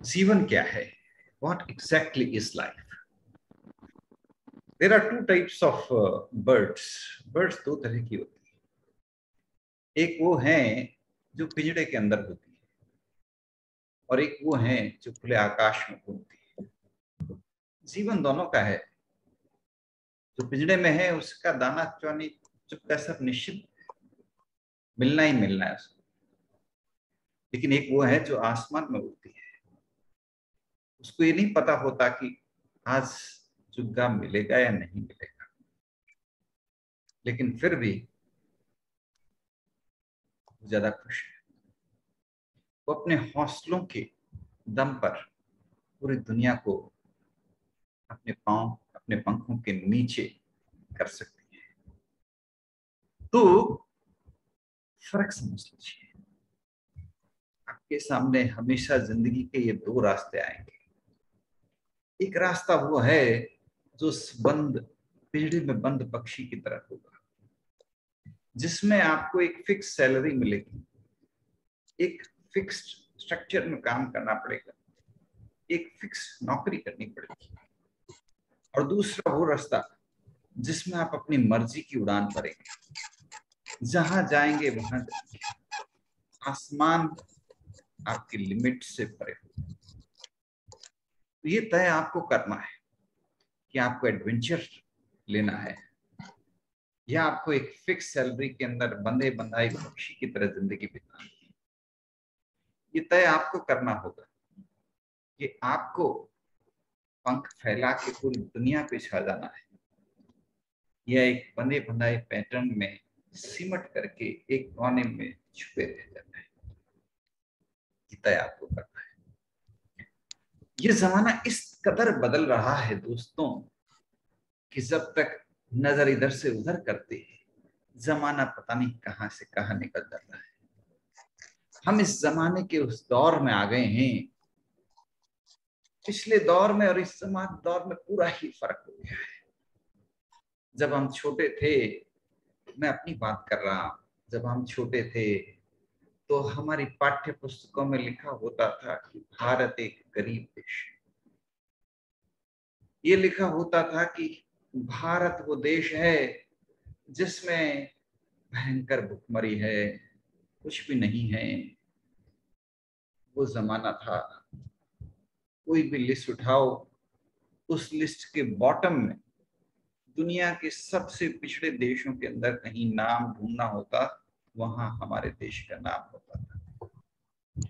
जीवन क्या है? What exactly is life? There are two types of birds. Birds दो तरह की होती है। एक वो हैं जो पिंजड़े के अंदर होती है और एक वो हैं जो खुले आकाश में घूमती है। जीवन दोनों का है। जो पिंजड़े में है उसका दाना चुनी चुपका सब निश्चित मिलना ही मिलना है उसको। लेकिन एक वो है जो आसमान में उड़ती है। उसको ये नहीं पता होता कि आज चुग्गा मिलेगा या नहीं मिलेगा, लेकिन फिर भी ज्यादा खुश है। वो अपने हौसलों के दम पर पूरी दुनिया को अपने पांव अपने पंखों के नीचे कर सकती है। तो फर्क समझ लीजिए, आपके सामने हमेशा जिंदगी के ये दो रास्ते आएंगे। एक रास्ता वो है जो बंद पिंजड़े में बंद पक्षी की तरह होगा, जिसमें आपको एक फिक्स सैलरी मिलेगी, एक फिक्स्ड स्ट्रक्चर में काम करना पड़ेगा, एक फिक्स नौकरी करनी पड़ेगी। और दूसरा वो रास्ता जिसमें आप अपनी मर्जी की उड़ान भरेंगे, जहां जाएंगे वहां जाएंगे, आसमान आपकी लिमिट से परे हो। तो ये तय आपको करना है कि आपको एडवेंचर लेना है या आपको एक फिक्स सैलरी के अंदर बंधे बंधाई पक्षी की तरह जिंदगी बितानी है। ये तय आपको करना होगा कि आपको पंख फैला के पूरी दुनिया पे छा जाना है या एक बंधे बंधाए पैटर्न में सिमट करके एक कोने में छुपे रह जाना है। ये तय आपको करना है। ये जमाना इस कदर बदल रहा है दोस्तों कि जब तक नजर इधर से उधर करते हैं, जमाना पता नहीं कहां से कहां निकल जाता है। हम इस जमाने के उस दौर में आ गए हैं। पिछले दौर में और इस जमाने दौर में पूरा ही फर्क हो गया है। जब हम छोटे थे, मैं अपनी बात कर रहा हूं, जब हम छोटे थे तो हमारी पाठ्य पुस्तकों में लिखा होता था कि भारत एक गरीब देश है। ये लिखा होता था कि भारत वो देश है जिसमें भयंकर भुखमरी है, कुछ भी नहीं है। वो जमाना था, कोई भी लिस्ट उठाओ, उस लिस्ट के बॉटम में दुनिया के सबसे पिछड़े देशों के अंदर कहीं नाम ढूंढना होता, वहां हमारे देश का नाम होता था।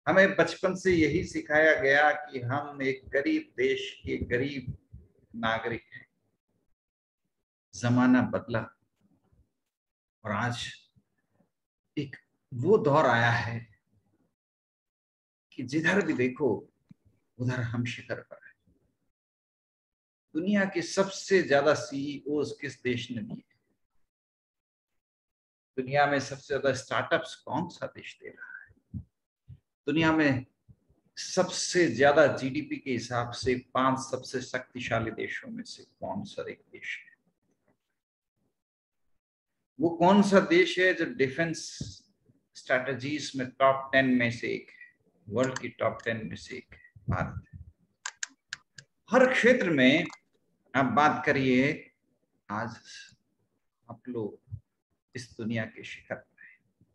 हमें बचपन से यही सिखाया गया कि हम एक गरीब देश के गरीब नागरिक हैं। जमाना बदला और आज एक वो दौर आया है कि जिधर भी देखो उधर हम शिखर पर हैं। दुनिया के सबसे ज्यादा सीईओ किस देश ने दिए? दुनिया में सबसे ज्यादा स्टार्टअप्स कौन सा देश दे रहा है? दुनिया में सबसे ज्यादा जीडीपी के हिसाब से 5 सबसे शक्तिशाली देशों में से कौन सा एक देश है? वो कौन सा देश है जो डिफेंस स्ट्रैटेजीज में टॉप 10 में से एक है? वर्ल्ड की टॉप 10 में से एक है भारत। हर क्षेत्र में आप बात करिए, आज आप लोग इस दुनिया के शिखर पर हैं।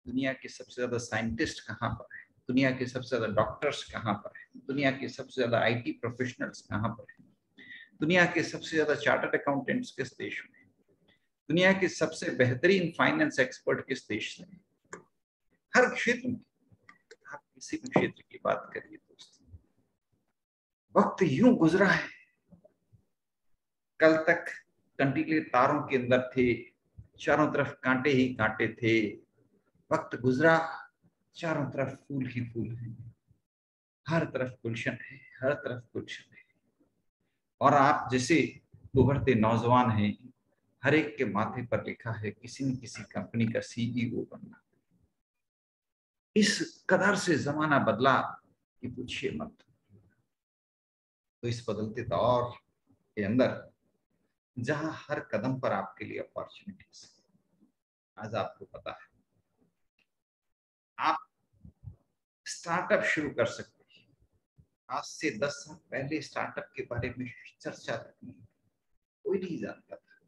दुनिया के सबसे ज्यादा साइंटिस्ट कहाँ पर हैं? दुनिया के सबसे ज्यादा डॉक्टर्स कहाँ पर हैं? दुनिया के सबसे ज्यादा आईटी प्रोफेशनल्स कहाँ पर हैं? दुनिया के सबसे ज्यादा चार्टर्ड अकाउंटेंट्स किस देश में? दुनिया के सबसे बेहतरीन फाइनेंस एक्सपर्ट किस देश से? हर क्षेत्र में, आप किसी भी क्षेत्र की बात करिए दोस्तों, वक्त यूं गुजरा है, कल तक कंटीले तारों के अंदर थे, चारों तरफ कांटे ही कांटे थे। वक्त गुजरा, चारों तरफ फूल ही फूल है, हर तरफ गुलशन है, हर तरफ गुलशन है। और आप जैसे उभरते नौजवान हैं, हर एक के माथे पर लिखा है किसी न किसी कंपनी का सीईओ बनना। इस कदर से जमाना बदला कि पूछिए मत। तो इस बदलते दौर के अंदर जहां हर कदम पर आपके लिए अपॉर्चुनिटीज, आज आपको पता है आप स्टार्टअप शुरू कर सकते हैं, आज से 10 साल पहले स्टार्टअप के बारे में चर्चा तक नहीं, कोई नहीं जानता था।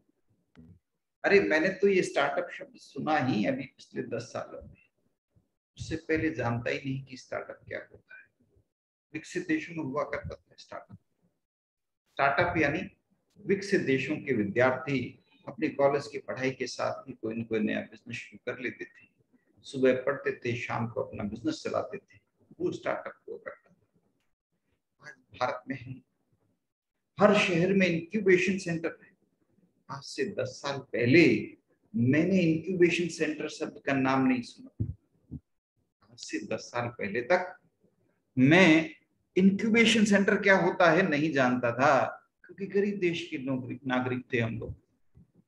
अरे मैंने तो ये स्टार्टअप शब्द सुना ही अभी पिछले 10 सालों में, उससे पहले जानता ही नहीं कि स्टार्टअप क्या होता है। विकसित देशों में हुआ करता था स्टार्टअप। स्टार्टअप यानी विकसित देशों के विद्यार्थी अपने कॉलेज की पढ़ाई के साथ ही कोई न कोई नया बिजनेस शुरू कर लेते थे। सुबह पढ़ते थे, शाम को अपना बिजनेस चलाते थे, वो स्टार्टअप हुआ करता था। आज भारत में हर शहर में इंक्यूबेशन सेंटर है। आज से 10 साल पहले मैंने इंक्यूबेशन सेंटर शब्द का नाम नहीं सुना। आज से 10 साल पहले तक मैं इंक्यूबेशन सेंटर क्या होता है नहीं जानता था, क्योंकि गरीब देश के नागरिक थे हम लोग।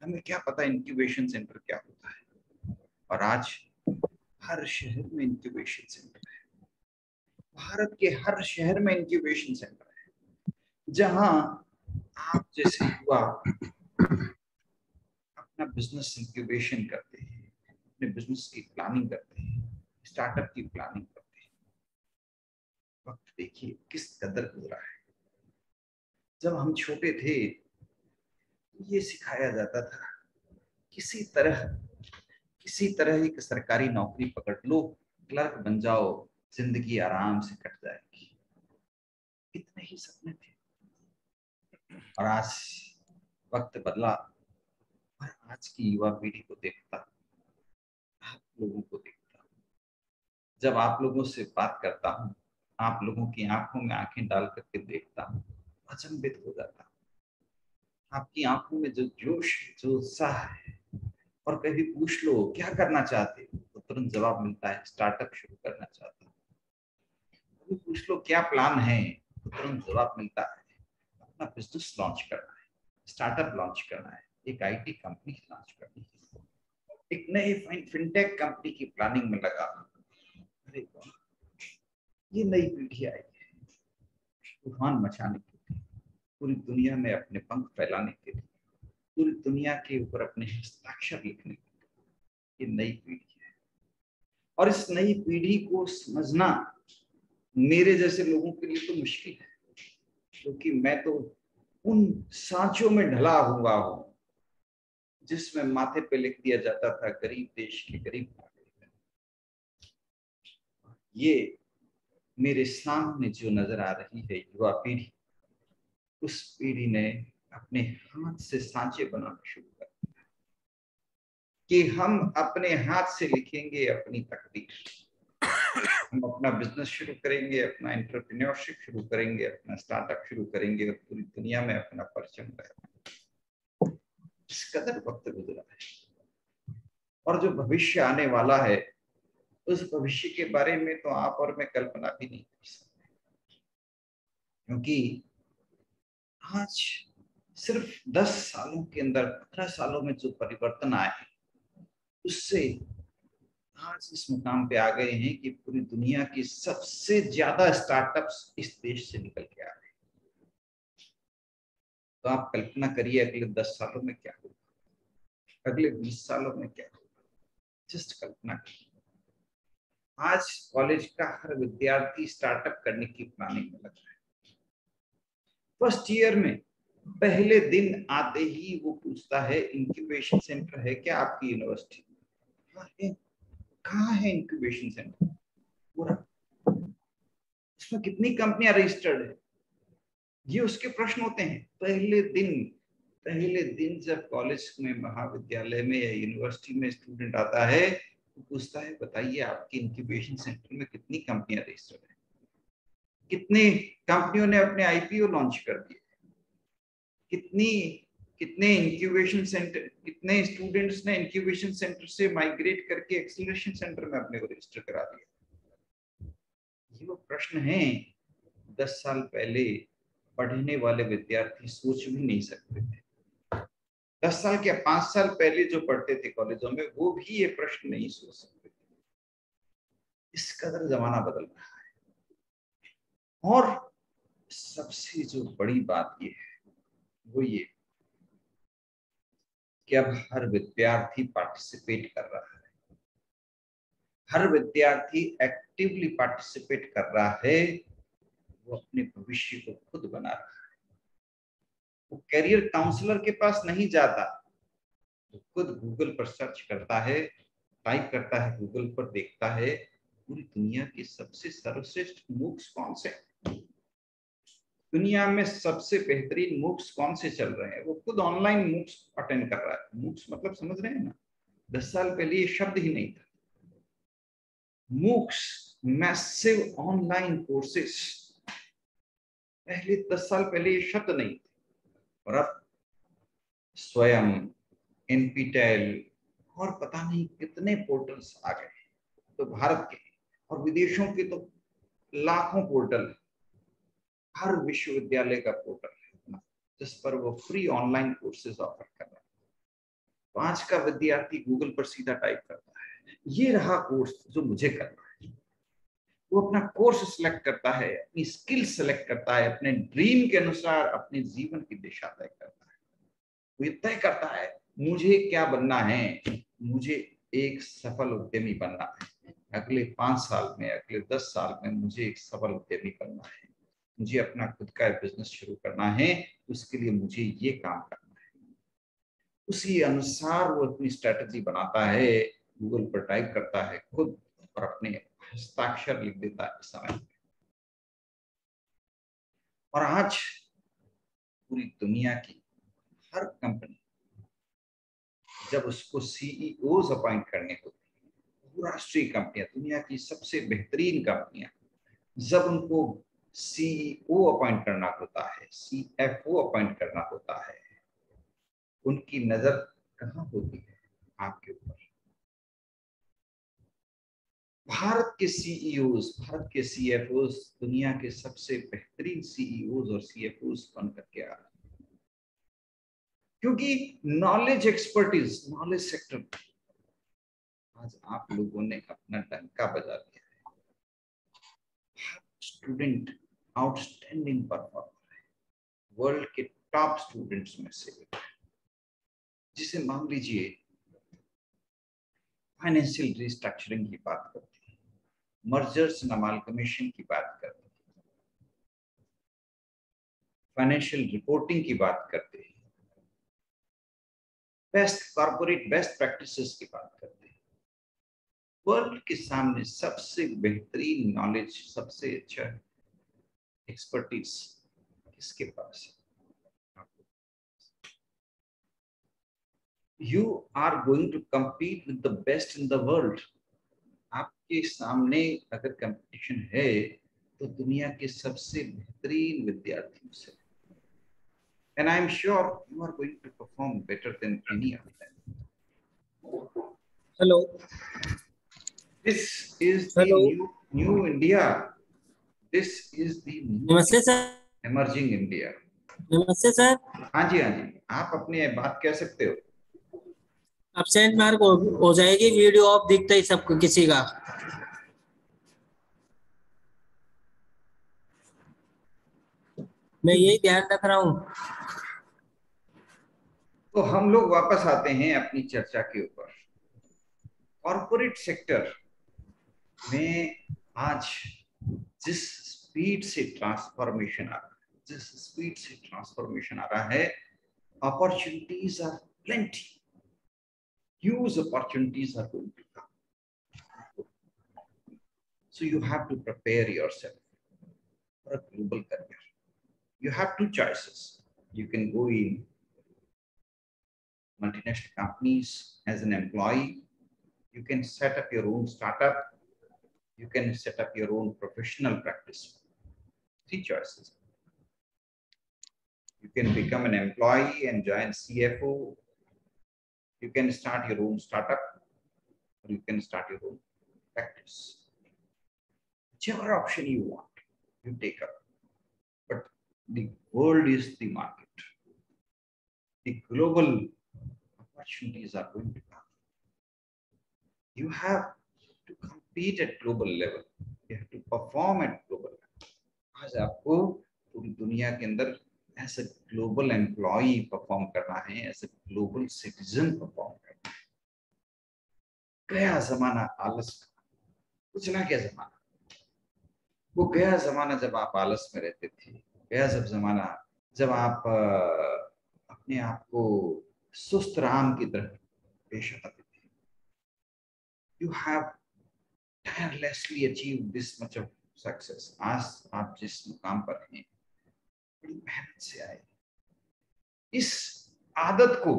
हमें क्या पता इंक्यूबेशन सेंटर क्या होता है। और आज हर शहर में इंक्यूबेशन सेंटर है। भारत के हर शहर में इंक्यूबेशन सेंटर है, जहां आप जैसे युवा अपना बिजनेस इंक्यूबेशन करते हैं, अपने बिजनेस की प्लानिंग करते हैं, स्टार्टअप की प्लानिंग करते हैं। वक्त देखिए किस कदर गुजरा है। जब हम छोटे थे ये सिखाया जाता था किसी तरह एक सरकारी नौकरी पकड़ लो, क्लर्क बन जाओ, जिंदगी आराम से कट जाएगी। इतने ही सपने थे। और आज वक्त बदला और आज की युवा पीढ़ी को देखता, आप लोगों को देखता, जब आप लोगों से बात करता हूँ, आप लोगों की आंखों में आंखें डाल करके देखता हूँ, अचंभित हो जाता हूँ। आपकी आंखों में जो जोश, जो उत्साह है, और कभी पूछ लो क्या करना चाहते हो तो तुरंत जवाब मिलता है स्टार्टअप शुरू करना चाहता हूँ। कभी पूछ लो क्या प्लान है तो तुरंत जवाब मिलता है अपना बिजनेस लॉन्च करना है, स्टार्टअप लॉन्च करना है, एक आईटी कंपनी लॉन्च करनी है, एक नई फिनटेक कंपनी की प्लानिंग में लगा। अरे ये नई पीढ़ी आई है तूफान मचाने के लिए, पूरी दुनिया में अपने पंख फैलाने के लिए, पूरी दुनिया के ऊपर अपने हस्ताक्षर लिखने के लिए। ये नई पीढ़ी है और इस नई पीढ़ी को समझना मेरे जैसे लोगों के लिए तो मुश्किल है, क्योंकि मैं तो उन सांचों में ढला हुआ हूं जिसमें माथे पे लिख दिया जाता था गरीब देश के गरीब नागरिक। ये मेरे सामने जो नजर आ रही है युवा पीढ़ी, उस पीढ़ी ने अपने हाथ से सांचे बनाना शुरू कर दिया कि हम अपने हाथ से लिखेंगे अपनी तकदीर। हम अपना बिजनेस शुरू करेंगे, अपना एंटरप्रेन्योरशिप शुरू करेंगे, अपना स्टार्टअप शुरू करेंगे और पूरी दुनिया में अपना परचम लहराएंगे। इस कदर वक्त गुजरा है और जो भविष्य आने वाला है उस भविष्य के बारे में तो आप और मैं कल्पना भी नहीं कर सकते, क्योंकि आज सिर्फ 10 सालों के अंदर, 15 सालों में जो परिवर्तन आए उससे आज इस मुकाम पे आ गए हैं कि पूरी दुनिया की सबसे ज्यादा स्टार्टअप्स इस देश से निकल के आ रहे हैं। तो आप कल्पना करिए अगले 10 सालों में क्या होगा, अगले 20 सालों में क्या होगा। जस्ट कल्पना करिए। आज कॉलेज का हर विद्यार्थी स्टार्टअप करने की प्लानिंग में लगा है। फर्स्ट ईयर में पहले दिन आते ही वो पूछता है इंक्यूबेशन सेंटर है क्या आपकी यूनिवर्सिटी में? कहाँ है इंक्यूबेशन सेंटर? पूरा इसमें कितनी कंपनियां रजिस्टर्ड है? ये उसके प्रश्न होते हैं पहले दिन जब कॉलेज में, महाविद्यालय में या यूनिवर्सिटी में स्टूडेंट आता है तो पूछता है बताइए आपके इंक्यूबेशन सेंटर में कितनी कंपनियां रजिस्टर्ड है, कितने कंपनियों ने अपने आईपीओ लॉन्च कर दिए, कितनी कितने इंक्यूबेशन सेंटर, कितने स्टूडेंट्स ने इंक्यूबेशन सेंटर से माइग्रेट करके एक्सीलरेशन सेंटर में अपने को रजिस्टर करा दिया। ये वो प्रश्न हैं 10 साल पहले पढ़ने वाले विद्यार्थी सोच भी नहीं सकते थे। 10 साल क्या 5 साल पहले जो पढ़ते थे कॉलेजों में वो भी ये प्रश्न नहीं सोच सकते थे। इस कदर जमाना बदल रहा है। और सबसे जो बड़ी बात ये है वो ये कि अब हर विद्यार्थी पार्टिसिपेट कर रहा है, हर विद्यार्थी एक्टिवली पार्टिसिपेट कर रहा है वो अपने भविष्य को खुद बना रहा है। वो करियर काउंसलर के पास नहीं जाता, वो खुद गूगल पर सर्च करता है, टाइप करता है, गूगल पर देखता है पूरी दुनिया के सबसे सर्वश्रेष्ठ मूक्स कौन से, दुनिया में सबसे बेहतरीन मूक्स कौन से चल रहे हैं। वो खुद ऑनलाइन मूक्स अटेंड कर रहा है। मूक्स मतलब समझ रहे हैं ना, 10 साल पहले ये शब्द ही नहीं था। मूक्स, मैसिव ऑनलाइन कोर्सेस, पहले 10 साल पहले ये शब्द नहीं थे। और अब स्वयं, एनपीटेल और पता नहीं कितने पोर्टल्स आ गए। तो भारत के और विदेशों के तो लाखों पोर्टल, हर विश्वविद्यालय का पोर्टल है जिस पर वो फ्री ऑनलाइन कोर्सेज ऑफर कर रहा है। तो आज का विद्यार्थी गूगल पर सीधा टाइप करता है, ये रहा कोर्स जो मुझे करना है। वो अपना कोर्स सिलेक्ट करता है, अपनी स्किल सेलेक्ट करता है, अपने ड्रीम के अनुसार अपने जीवन की दिशा तय करता है। वो ये तय करता है मुझे क्या बनना है, मुझे एक सफल उद्यमी बनना है, अगले 5 साल में, अगले 10 साल में मुझे एक सफल उद्यमी बनना है, मुझे अपना खुद का बिजनेस शुरू करना है, उसके लिए मुझे ये काम करना है। उसी अनुसार वो अपनी स्ट्रेटजी बनाता है, गूगल पर टाइप करता है खुद और अपने हस्ताक्षर लिख देता है समय। और आज पूरी दुनिया की हर कंपनी जब उसको सीईओज अपॉइंट करने होते हैं, बहुराष्ट्रीय कंपनियां, दुनिया की सबसे बेहतरीन कंपनियां, जब उनको सीईओ अपॉइंट करना होता है, सीएफओ अपॉइंट करना होता है, उनकी नजर कहाँ होती है? आपके ऊपर। भारत के सीईओज, भारत के सीएफओज दुनिया के सबसे बेहतरीन सीईओज और सीएफओज बन करके आ रहे हैं, क्योंकि नॉलेज एक्सपर्टीज, नॉलेज सेक्टर आज आप लोगों ने अपना डंका बजा दिया है। स्टूडेंट आउटस्टैंडिंग परफॉर्मर है, वर्ल्ड के टॉप स्टूडेंट्स में से, जिसे मान लीजिए फाइनेंशियल रिस्ट्रक्चरिंग की बात करते हैं, मर्जर्स एंड अमालगमेशन की बात करते हैं, फाइनेंशियल रिपोर्टिंग की बात करते हैं, बेस्ट कॉर्पोरेट बेस्ट प्रैक्टिसेस की बात करते हैं। वर्ल्ड के सामने सबसे बेहतरीन नॉलेज, सबसे अच्छा एक्सपर्टीज किसके पास है? You are going to compete with the best in the world. आपके सामने अगर कंपटीशन है तो दुनिया के सबसे बेहतरीन विद्यार्थियों से, and I am sure you are going to perform better than any of them. Hello. This is the Hello. new India. This is the नमस्ते सर। emerging India. नमस्ते सर। हाँ जी, हाँ जी, आप अपनी बात कह सकते हो। एब्सेंट मार्क हो जाएगी, वीडियो ऑफ दिखता ही सबको किसी का। मैं यही ध्यान रख रहा हूँ। तो हम लोग वापस आते हैं अपनी चर्चा के ऊपर। कॉर्पोरेट सेक्टर में आज जिस स्पीड से ट्रांसफॉर्मेशन आ रहा है, जिस स्पीड से ट्रांसफॉर्मेशन आ रहा है, opportunities are plenty, huge opportunities are going to come. So you have to prepare yourself for a global career. You have two choices. You can go in multinational companies as an employee. You can set up your own startup. You can set up your own professional practice. 3 choices. You can become an employee and join CFO. You can start your own startup, or you can start your own practice. Whichever option you want, you take up. But the world is the market. The global opportunities are going to come. You have to compete at global level. You have to perform at global level. आज आपको पूरी दुनिया के अंदर as a global employee perform करना है, as a global citizen perform करना है। गया जमाना आलस का, कुछ ना क्या जमाना। वो गया जमाना जब आप आलस में रहते थे, गया जब जमाना जब आप अपने आप को सुस्त राम की तरह पेश आते थे। You have tirelessly achieve this much of success. आज आप जिस मुकाम पर हैं बड़ी मेहनत से आए। इस आदत को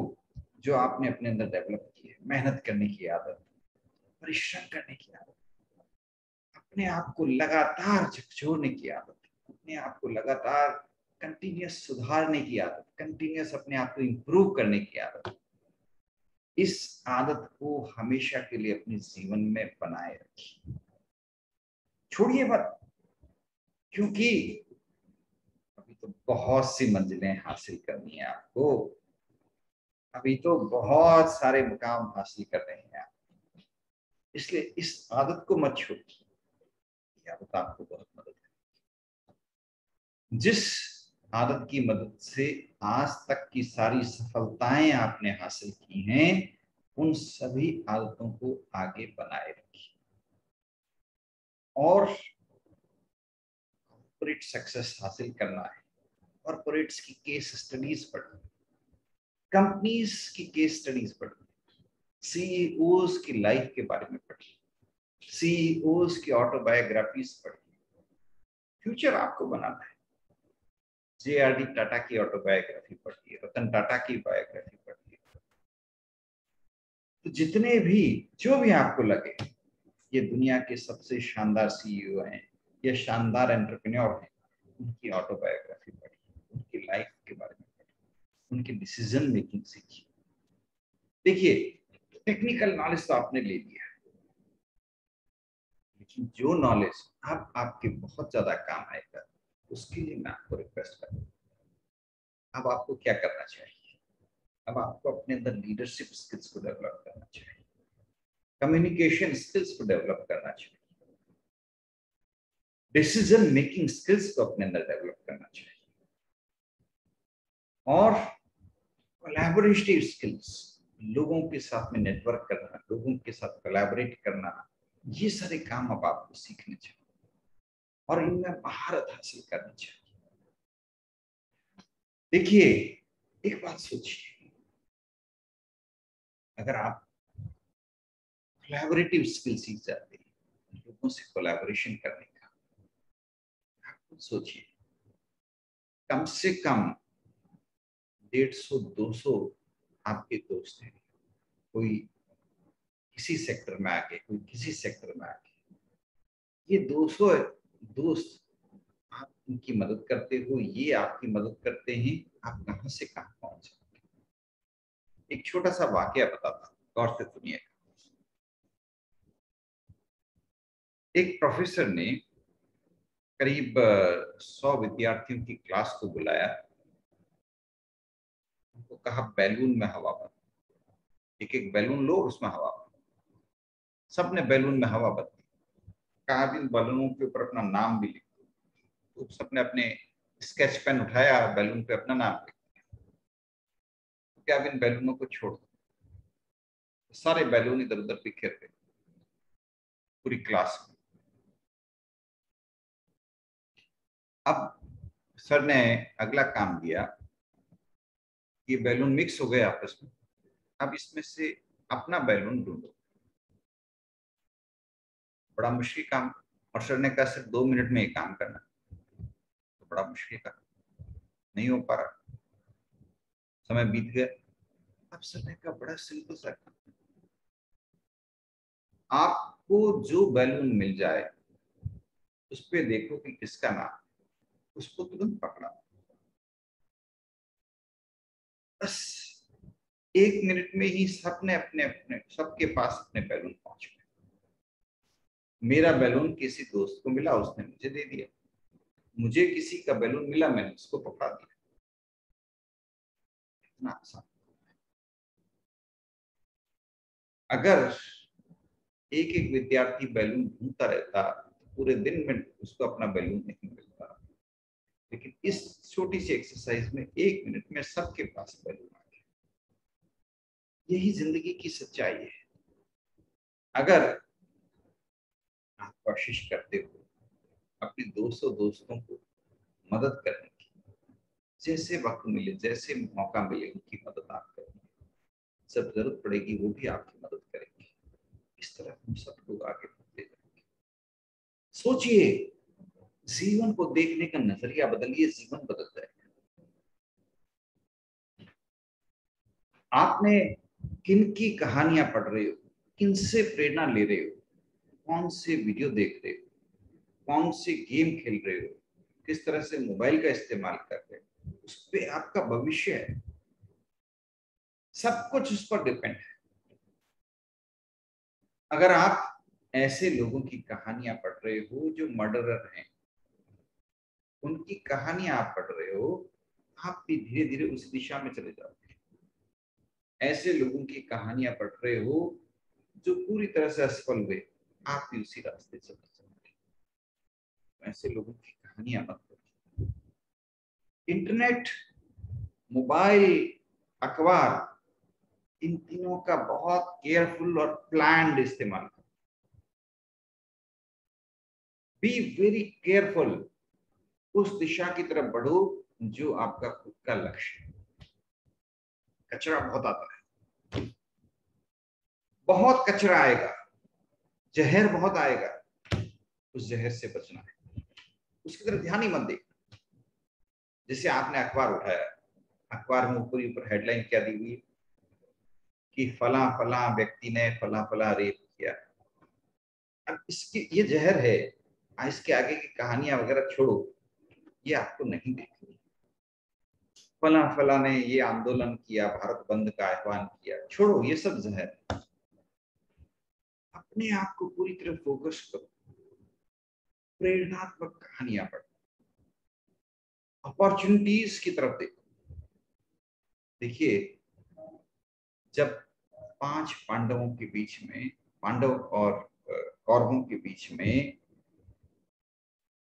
जो आपने अपने अंदर डेवलप की है, मेहनत करने की आदत, परिश्रम करने की आदत, अपने आप को लगातार झकझोरने की आदत, अपने आप को लगातार कंटिन्यूस सुधारने की आदत, कंटिन्यूस अपने आप को इंप्रूव करने की आदत, इस आदत को हमेशा के लिए अपने जीवन में बनाए रखिए, छोड़िए मत। क्योंकि अभी तो बहुत सी मंजिलें हासिल करनी है आपको, अभी तो बहुत सारे मुकाम हासिल कर रहे हैं आप, इसलिए इस आदत को मत छोड़िए। ये आदत आपको बहुत मदद है। जिस आदत की मदद से आज तक की सारी सफलताएं आपने हासिल की हैं, उन सभी आदतों को आगे बनाए रखिए और कॉर्पोरेट सक्सेस हासिल करना है। कॉर्पोरेट्स की केस स्टडीज पढ़िए, कंपनीज की केस स्टडीज पढ़िए, सीईओज की लाइफ के बारे में पढ़िए, सीईओज की ऑटोबायोग्राफीज पढ़िए। फ्यूचर आपको बनाना है। जेआरडी टाटा की ऑटोबायोग्राफी पढ़िए, रतन टाटा की बायोग्राफी पढ़िए। तो जितने भी जो भी आपको लगे ये दुनिया के सबसे शानदार सीईओ हैं या शानदार एंटरप्रेन्योर हैं, उनकी ऑटोबायोग्राफी पढ़िए, उनकी लाइफ के बारे में पढ़िए, उनकी डिसीजन मेकिंग सीखिए। देखिए, टेक्निकल नॉलेज तो आपने ले लिया, लेकिन जो नॉलेज अब आपके बहुत ज्यादा काम आएगा, उसके लिए मैं आपको रिक्वेस्ट करूंगा, अब आपको क्या करना चाहिए? अब आपको अपने अंदर लीडरशिप स्किल्स को डेवलप करना चाहिए, कम्युनिकेशन स्किल्स को डेवलप करना चाहिए, डिसीजन मेकिंग स्किल्स को अपने अंदर डेवलप करना चाहिए और कोलैबोरेटिव स्किल्स, लोगों के साथ में नेटवर्क करना, लोगों के साथ कोलैबोरेट करना, ये सारे काम अब आपको सीखने चाहिए और इनमें महारत हासिल करनी चाहिए। देखिए, एक बात सोचिए, अगर आप कोलैबोरेटिव स्किल सीख जाते हैं, लोगों से कोलैबोरेशन करने का, आप सोचिए कम से कम 150-200 आपके दोस्त हैं, कोई किसी सेक्टर में आके, कोई किसी सेक्टर में आके, ये 200 दोस्त आप उनकी मदद करते हो, ये आपकी मदद करते हैं, आप कहां से कहां पहुंच जाते। एक छोटा सा वाकया बताता हूं, गौर से सुनिए। एक प्रोफेसर ने करीब 100 विद्यार्थियों की क्लास को बुलाया, उनको कहा बैलून में हवा भरो, एक एक बैलून लो, उसमें हवा भरो। सबने बैलून में हवा भरी, कहा इन बैलूनों के ऊपर अपना नाम भी लिख दो। तो सबने अपने स्केच पेन उठाया, बैलून पे अपना नाम लिख दिया। तो क्या इन बैलूनों को छोड़ दो, सारे बैलून इधर उधर बिखर गए पूरी क्लास में। अब सर ने अगला काम दिया, ये बैलून मिक्स हो गए आपस में, अब इसमें से अपना बैलून ढूंढो। बड़ा मुश्किल काम, और सर ने कहा सिर्फ 2 मिनट में ये काम करना, तो बड़ा मुश्किल काम, नहीं हो पा रहा, समय बीत गया। अब सर ने कहा बड़ा सिंपल सा काम, आपको जो बैलून मिल जाए उस पे देखो कि किसका नाम, उसको तुरंत पकड़ा, बस 1 मिनट में ही सबने अपने अपने सबके पास अपने बैलून पहुंच गए। मेरा बैलून किसी दोस्त को मिला, उसने मुझे दे दिया, मुझे किसी का बैलून मिला, मैंने उसको पकड़ा दिया। इतना आसान। अगर एक एक विद्यार्थी बैलून ढूंढता रहता तो पूरे दिन में उसको अपना बैलून नहीं मिलता, लेकिन इस छोटी सी एक्सरसाइज में 1 मिनट में सबके पास बैलून आ गया। यही जिंदगी की सच्चाई है। अगर आप कोशिश करते हो अपने दोस्तों को मदद करने की, जैसे वक्त मिले, जैसे मौका मिले, उनकी मदद आप करेंगे। जब जरूरत पड़ेगी वो भी आपकी मदद करेंगे। इस तरह हम सब लोग आगे बढ़ते जाएंगे। सोचिए, जीवन को देखने का नजरिया बदलिए, जीवन बदल जाएगा। आपने किन की कहानियां पढ़ रहे हो, किनसे प्रेरणा ले रहे हो, कौन से वीडियो देख रहे हो, कौन से गेम खेल रहे हो, किस तरह से मोबाइल का इस्तेमाल कर रहे हो, उस पर आपका भविष्य है। सब कुछ उस पर डिपेंड है। अगर आप ऐसे लोगों की कहानियां पढ़ रहे हो जो मर्डरर हैं, उनकी कहानियां आप पढ़ रहे हो, आप भी धीरे धीरे उस दिशा में चले जाओगे। ऐसे लोगों की कहानियां पढ़ रहे हो जो पूरी तरह से असफल हुए, आप भी उसी रास्ते चले जाओगे। ऐसे लोगों की कहानियां मत पढ़ो। इंटरनेट, मोबाइल, अखबार, इन तीनों का बहुत केयरफुल और प्लान्ड इस्तेमाल करो। Be very careful. उस दिशा की तरफ बढ़ो जो आपका खुद का लक्ष्य है। कचरा बहुत आता है, बहुत कचरा आएगा, जहर बहुत आएगा, उस जहर से बचना है। उसकी तरफ ध्यान ही मत देखना। जैसे आपने अखबार उठाया, अखबार में ऊपर ऊपर हेडलाइन क्या दी हुई है कि फला फला व्यक्ति ने फला फला रेप किया। अब इसकी ये जहर है, इसके आगे की कहानियां वगैरह छोड़ो, ये आपको नहीं देखनी। फला फला ने ये आंदोलन किया, भारत बंद का आह्वान किया, छोड़ो ये सब जहर। अपने आप को पूरी तरह फोकस करो, प्रेरणात्मक कहानियां पढ़ो, अपॉर्चुनिटीज की तरफ देखो। देखिए, जब 5 पांडवों के बीच में, पांडव और कौरवों के बीच में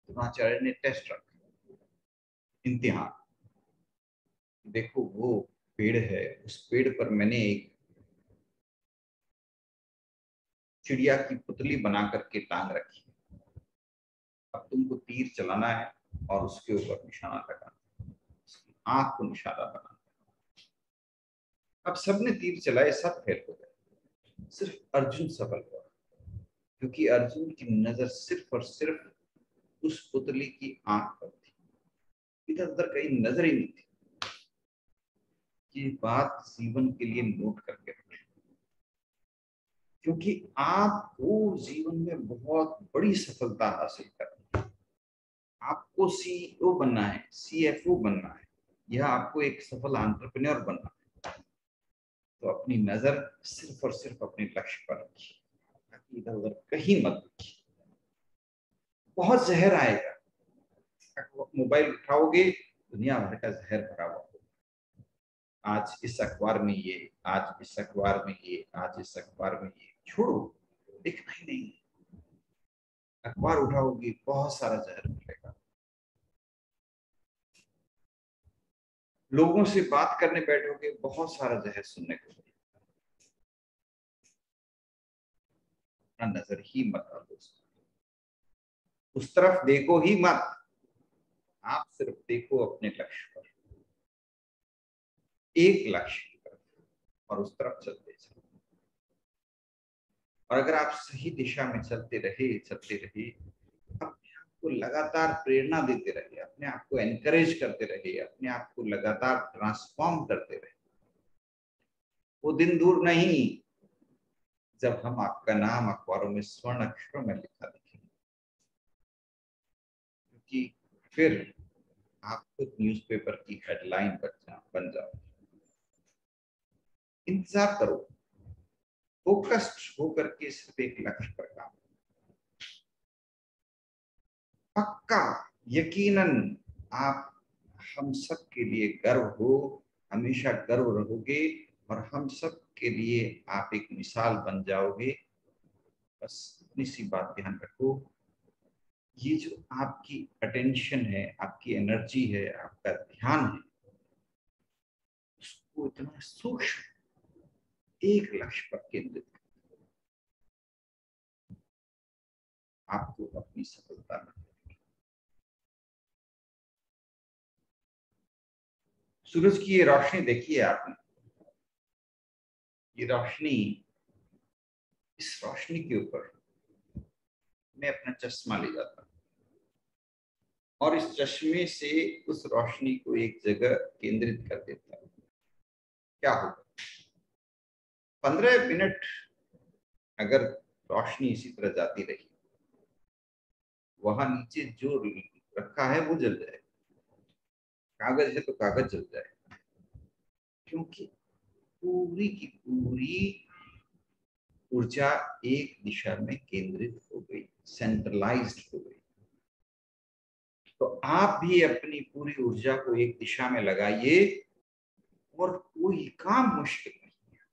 द्रोणाचार्य ने टेस्ट रखा, इम्तिहान। देखो वो पेड़ है, उस पेड़ पर मैंने एक चिड़िया की पुतली बना करके टांग रखी है। अब तुमको तीर चलाना है और उसके ऊपर निशाना लगाना है, उसकी आंख को निशाना बनाना है। अब सबने तीर चलाए, सब फेल हो गए, सिर्फ अर्जुन सफल हुआ, क्योंकि अर्जुन की नजर सिर्फ और सिर्फ उस पुतली की आंख पर थी, इधर उधर कहीं नजर ही नहीं थी। ये बात जीवन के लिए नोट करके रखें, क्योंकि आपको जीवन में बहुत बड़ी सफलता हासिल करनी है। आपको सीईओ बनना है, सीएफओ बनना है, या आपको एक सफल एंटरप्रेन्योर बनना है, तो अपनी नजर सिर्फ और सिर्फ अपने लक्ष्य पर रखिए, ताकि इधर उधर कहीं मत देखिए। बहुत जहर आएगा, मोबाइल उठाओगे, दुनिया भर का जहर भरा हुआ होगा। आज इस अखबार में ये, आज इस अखबार में ये, आज इस अखबार में ये, छोड़ो, देखना ही नहीं। अखबार उठाओगे, बहुत सारा जहर मिलेगा। लोगों से बात करने बैठोगे, बहुत सारा जहर सुनने को मिलेगा। नजर ही मत डालो, उस तरफ देखो ही मत। आप सिर्फ देखो अपने लक्ष्य पर, एक लक्ष्य की तरफ, और उस तरफ चलते चलो। और अगर आप सही दिशा में चलते रहे अपने आप को लगातार प्रेरणा देते रहे, अपने आप को एनकरेज करते रहे, अपने आप को लगातार ट्रांसफॉर्म करते रहे, वो दिन दूर नहीं जब हम आपका नाम अखबारों में स्वर्ण अक्षरों में लिखा दिखेंगे। क्योंकि फिर आप खुद न्यूज़पेपर की हेडलाइन बन जाओ। इंतजार करो, फोकस्ड होकर के सिर्फ एक लक्ष्य पर काम। पक्का, यकीनन आप हम सब के लिए गर्व हो, हमेशा गर्व रहोगे, और हम सब के लिए आप एक मिसाल बन जाओगे। बस इतनी सी बात ध्यान रखो, ये जो आपकी अटेंशन है, आपकी एनर्जी है, आपका ध्यान है, उसको इतना सूक्ष्म एक लक्ष्य पर केंद्रित, आपको अपनी सफलता मिलेगी। सूरज की ये रोशनी देखी है आपने, ये रोशनी, इस रोशनी के ऊपर मैं अपना चश्मा ले जाता हूं और इस चश्मे से उस रोशनी को एक जगह केंद्रित कर देता हूं। क्या होगा? 15 मिनट अगर रोशनी इसी तरह जाती रही, वहां नीचे जो रखा है वो जल जाएगा, कागज है तो कागज जल जाएगा, क्योंकि पूरी की पूरी ऊर्जा एक दिशा में केंद्रित हो गई, सेंट्रलाइज्ड हो गई। तो आप भी अपनी पूरी ऊर्जा को एक दिशा में लगाइए और कोई काम मुश्किल नहीं है,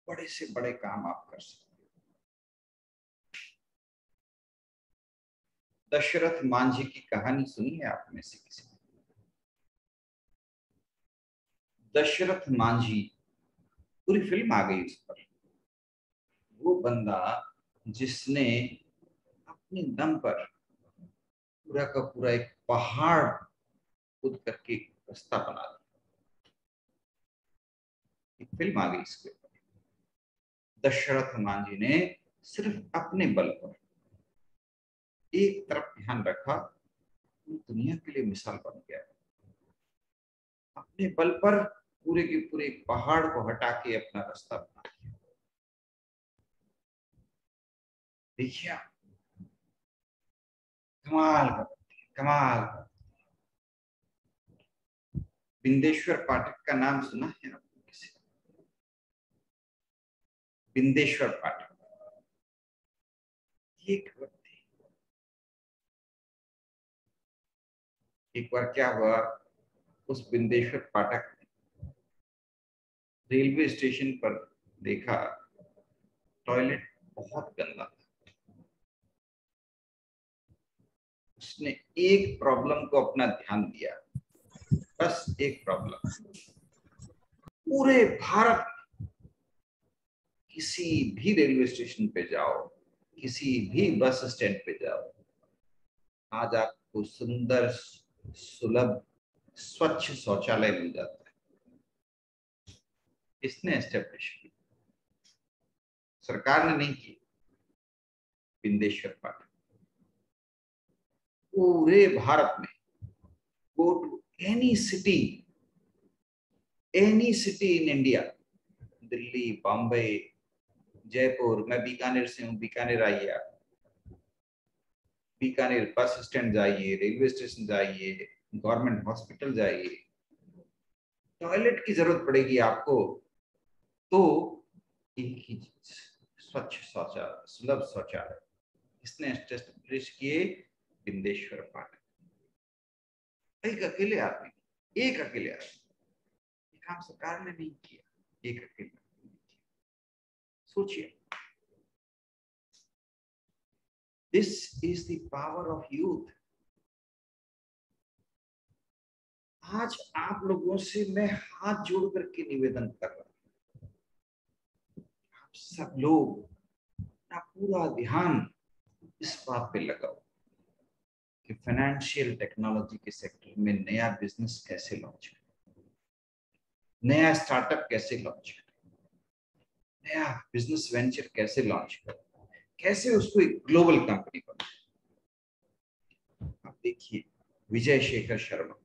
बड़े से बड़े काम आप कर सकते हैं। दशरथ मांझी की कहानी सुनी है आप में से किसी ने? दशरथ मांझी, पूरी फिल्म आ गई उस पर। वो बंदा जिसने अपने दम पर पूरा का पूरा एक पहाड़ खुद करके रास्ता बना दिया। एक फिल्म आ गई इसके ऊपर। दशरथ मांझी ने सिर्फ अपने बल पर एक तरफ ध्यान रखा, दुनिया के लिए मिसाल बन गया। अपने बल पर पूरे के पूरे पहाड़ को हटा के अपना रास्ता बना दिया। देखिए कमाल कमाल। बिंदेश्वर पाठक का नाम सुना है आपने किसी? बिंदेश्वर पाठक, एक व्यक्ति, एक बार क्या हुआ, उस बिंदेश्वर पाठक ने रेलवे स्टेशन पर देखा टॉयलेट बहुत गंदा था। उसने एक प्रॉब्लम को अपना ध्यान दिया, बस एक प्रॉब्लम। पूरे भारत किसी भी रेलवे स्टेशन पे जाओ, किसी भी बस स्टैंड पे जाओ, आज आपको सुंदर, सुलभ, स्वच्छ शौचालय मिल जाता है। इसने एस्टेब्लिश की, सरकार ने नहीं की, बिंदेश्वर पाठक। पूरे भारत में go to any city in India, Delhi, Bombay, Jaipur, मैं बीकानेर से हूं, बीकानेर आइए आप, बीकानेर बस स्टैंड जाइए, रेलवे स्टेशन जाइए, गवर्नमेंट हॉस्पिटल जाइए, टॉयलेट की जरूरत पड़ेगी आपको तो एक ही चीज, स्वच्छ शौचालय, सुलभ शौचालय। इसने एस्टेब्लिश किए बिंदेश्वर पाठक। एक अकेले आदमी, एक अकेले आदमी, ये काम सरकार ने नहीं किया, एक अकेले आदमी ने किया। सोचिए, this is the power of youth. आज आप लोगों से मैं हाथ जोड़ करके निवेदन कर रहा हूं, आप सब लोग अपना पूरा ध्यान इस बात पे लगाओ कि फाइनेंशियल टेक्नोलॉजी के सेक्टर में नया बिजनेस कैसे लॉन्च करें, नया स्टार्टअप कैसे लॉन्च करें, नया बिजनेस वेंचर कैसे लॉन्च करें, कैसे उसको एक ग्लोबल कंपनी बनाए। आप देखिए विजय शेखर शर्मा,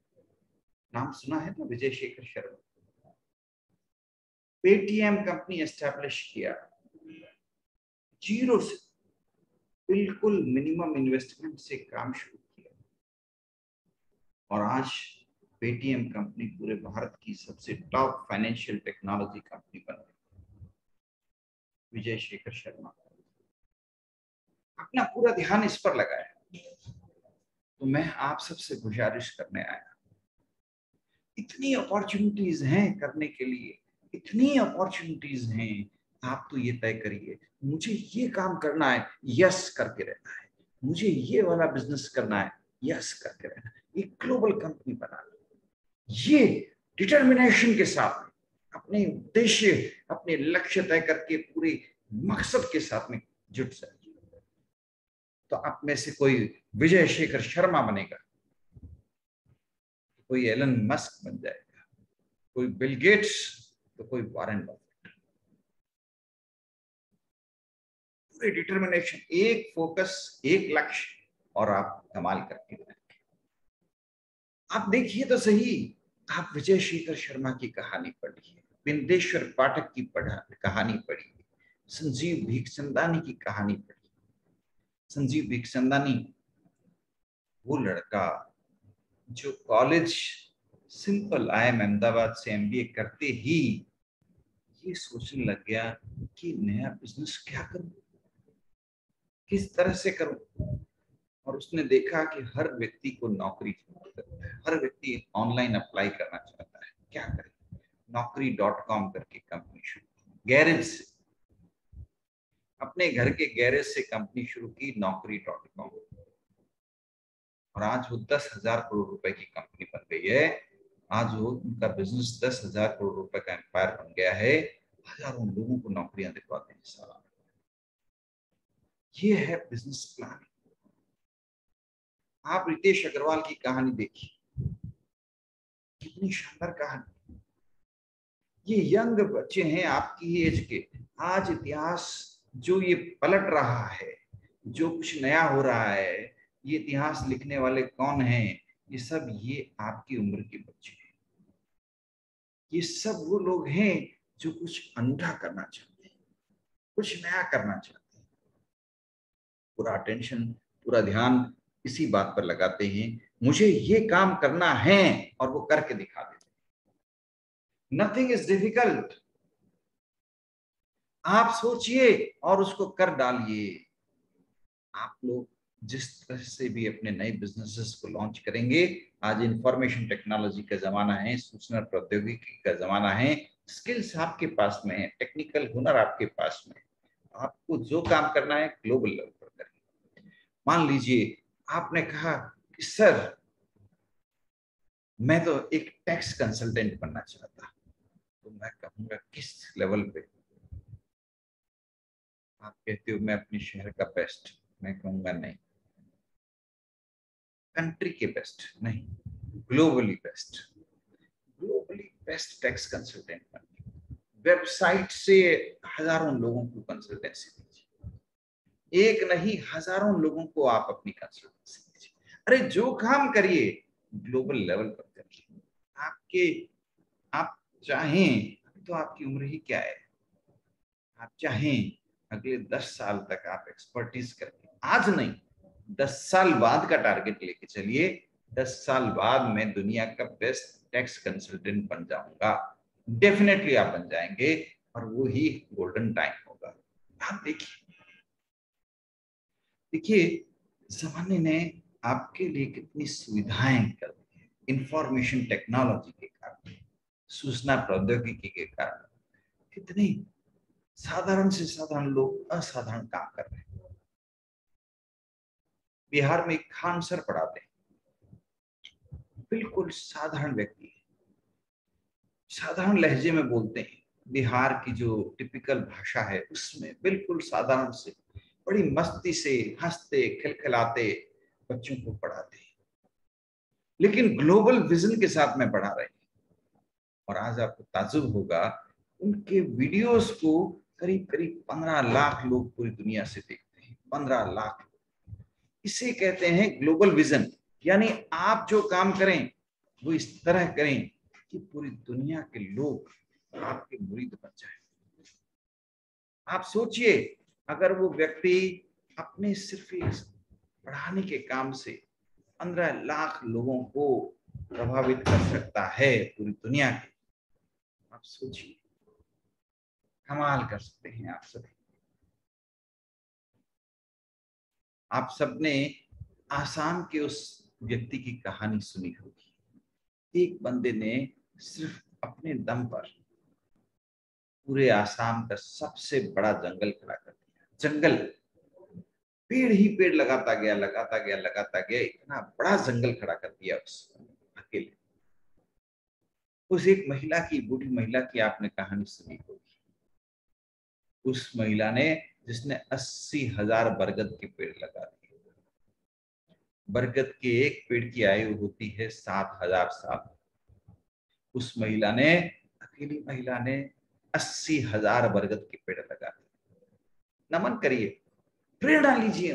नाम सुना है ना? Vijay Shekhar Sharma, Paytm company establish किया, जीरो से, बिल्कुल मिनिमम इन्वेस्टमेंट से काम शुरू किया, और आज पेटीएम कंपनी पूरे भारत की सबसे टॉप फाइनेंशियल टेक्नोलॉजी कंपनी बन गई। विजय शेखर शर्मा अपना पूरा ध्यान इस पर लगाया। तो मैं आप सबसे गुजारिश करने आया, इतनी अपॉर्चुनिटीज हैं करने के लिए, इतनी अपॉर्चुनिटीज हैं, आप तो ये तय करिए मुझे ये काम करना है, यस करके रहना है, मुझे ये वाला बिजनेस करना है, यस करके रहना है, एक ग्लोबल कंपनी बनाना, ये डिटर्मिनेशन के साथ अपने उद्देश्य, अपने लक्ष्य तय करके पूरे मकसद के साथ में जुट जाए, तो आप में से कोई विजय शेखर शर्मा बनेगा। कोई एलन मस्क बन जाएगा, कोई बिल गेट्स, तो कोई वॉरेन बफेट। पूरे डिटर्मिनेशन, एक फोकस, एक लक्ष्य, और आप कमाल करके रहेंगे। आप देखिए तो सही, आप विजय शेखर शर्मा की कहानी पढ़िए, बिंदेश्वर पाठक की कहानी पढ़िए, संजीव भीखचंदानी की कहानी पढ़िए। संजीव भीखचंदानी वो लड़का जो कॉलेज सिंपल IIM अहमदाबाद से MBA करते ही ये सोचने लग गया कि नया बिजनेस क्या करूं, किस तरह से करूं। और उसने देखा कि हर व्यक्ति को नौकरी करता है, हर व्यक्ति ऑनलाइन अप्लाई करना चाहता है, क्या करें। Naukri.com करके कंपनी शुरू की, गैरेज से, अपने घर के गैरेज से कंपनी शुरू की Naukri.com, और आज वो 10,000 करोड़ रुपए की कंपनी बन गई है। आज वो उनका बिजनेस 10,000 करोड़ रुपए का एम्पायर बन गया है, हजारों लोगों को नौकरियां दिलवाते हैं सारा। ये है बिजनेस प्लान। आप रितेश अग्रवाल की कहानी देखिए, कितनी शानदार कहानी। ये यंग बच्चे हैं आपकी एज के, आज इतिहास जो ये पलट रहा है, जो कुछ नया हो रहा है, ये इतिहास लिखने वाले कौन हैं? ये सब ये आपकी उम्र के बच्चे हैं। ये सब वो लोग हैं जो कुछ अनूठा करना चाहते हैं, कुछ नया करना चाहते हैं। पूरा अटेंशन, पूरा ध्यान इसी बात पर लगाते हैं, मुझे ये काम करना है, और वो करके दिखा देते हैं। Nothing is difficult. आप सोचिए और उसको कर डालिए। आप लोग जिस तरह से भी अपने नए बिजनेसेस को लॉन्च करेंगे, आज इंफॉर्मेशन टेक्नोलॉजी का जमाना है, सूचना प्रौद्योगिकी का जमाना है, स्किल्स आपके पास में है, टेक्निकल हुनर आपके पास में है। आपको जो काम करना है ग्लोबल लेवल पर करिए। मान लीजिए आपने कहा कि सर मैं तो एक टैक्स कंसल्टेंट बनना चाहता, तो मैं कहूंगा किस लेवल पे? आप कहते हो मैं अपने शहर का बेस्ट, मैं कहूंगा नहीं, कंट्री के बेस्ट नहीं, globally best. Globally best tax consultant बनिए, वेबसाइट से हजारों लोगों को कंसल्टेंसी दीजिए, एक नहीं हजारों लोगों को आप अपनी कंसल्टेंसी दीजिए। अरे जो काम करिए ग्लोबल लेवल पर करिए। आपके आप चाहें तो आपकी उम्र ही क्या है, आप चाहें अगले 10 साल तक आप एक्सपर्टीज करके, आज नहीं 10 साल बाद का टारगेट लेके चलिए। 10 साल बाद मैं दुनिया का बेस्ट टैक्स कंसल्टेंट बन जाऊंगा, डेफिनेटली आप बन जाएंगे, और वो ही गोल्डन टाइम होगा। आप देखिए, देखिए जमाने ने आपके लिए कितनी सुविधाएं कर दी है, इंफॉर्मेशन टेक्नोलॉजी के कारण, सूचना प्रौद्योगिकी के कारण। कितने साधारण से साधारण लोग असाधारण काम कर रहे हैं। बिहार में खान सर पढ़ाते हैं, बिल्कुल साधारण व्यक्ति है, साधारण लहजे में बोलते हैं, बिहार की जो टिपिकल भाषा है उसमें बिल्कुल साधारण से, बड़ी मस्ती से हंसते खिलखिलाते बच्चों को पढ़ाते हैं, लेकिन ग्लोबल विजन के साथ में पढ़ा रहे हैं। और आज आपको ताज्जुब होगा, उनके वीडियोस को करीब करीब 15 लाख लोग पूरी दुनिया से देखते हैं, 15 लाख। इसे कहते हैं ग्लोबल विजन। यानी आप जो काम करें वो इस तरह करें कि पूरी दुनिया के लोग आपके मुरीद बन जाए। आप सोचिए, अगर वो व्यक्ति अपने सिर्फ पढ़ाने के काम से 15 लाख लोगों को प्रभावित कर सकता है पूरी दुनिया के, आप सोचिए, कमाल कर सकते हैं आप सभी। आप सबने आसाम के उस व्यक्ति की कहानी सुनी होगी। एक बंदे ने सिर्फ अपने दम पर पूरे आसाम का सबसे बड़ा जंगल खड़ा कर दिया। जंगल, पेड़ ही पेड़ लगाता गया, लगाता गया, लगाता गया, इतना बड़ा जंगल खड़ा कर दिया उस अकेले। उस एक महिला की, बूढ़ी महिला की आपने कहानी सुनी होगी। उस महिला ने, जिसने 80,000 बरगद के पेड़ लगा दिए। बरगद के एक पेड़ की आयु होती है 7,000 साल। उस महिला ने, अकेली महिला ने 80,000 बरगद के पेड़ लगा दिए। नमन करिए, प्रेरणा लीजिए,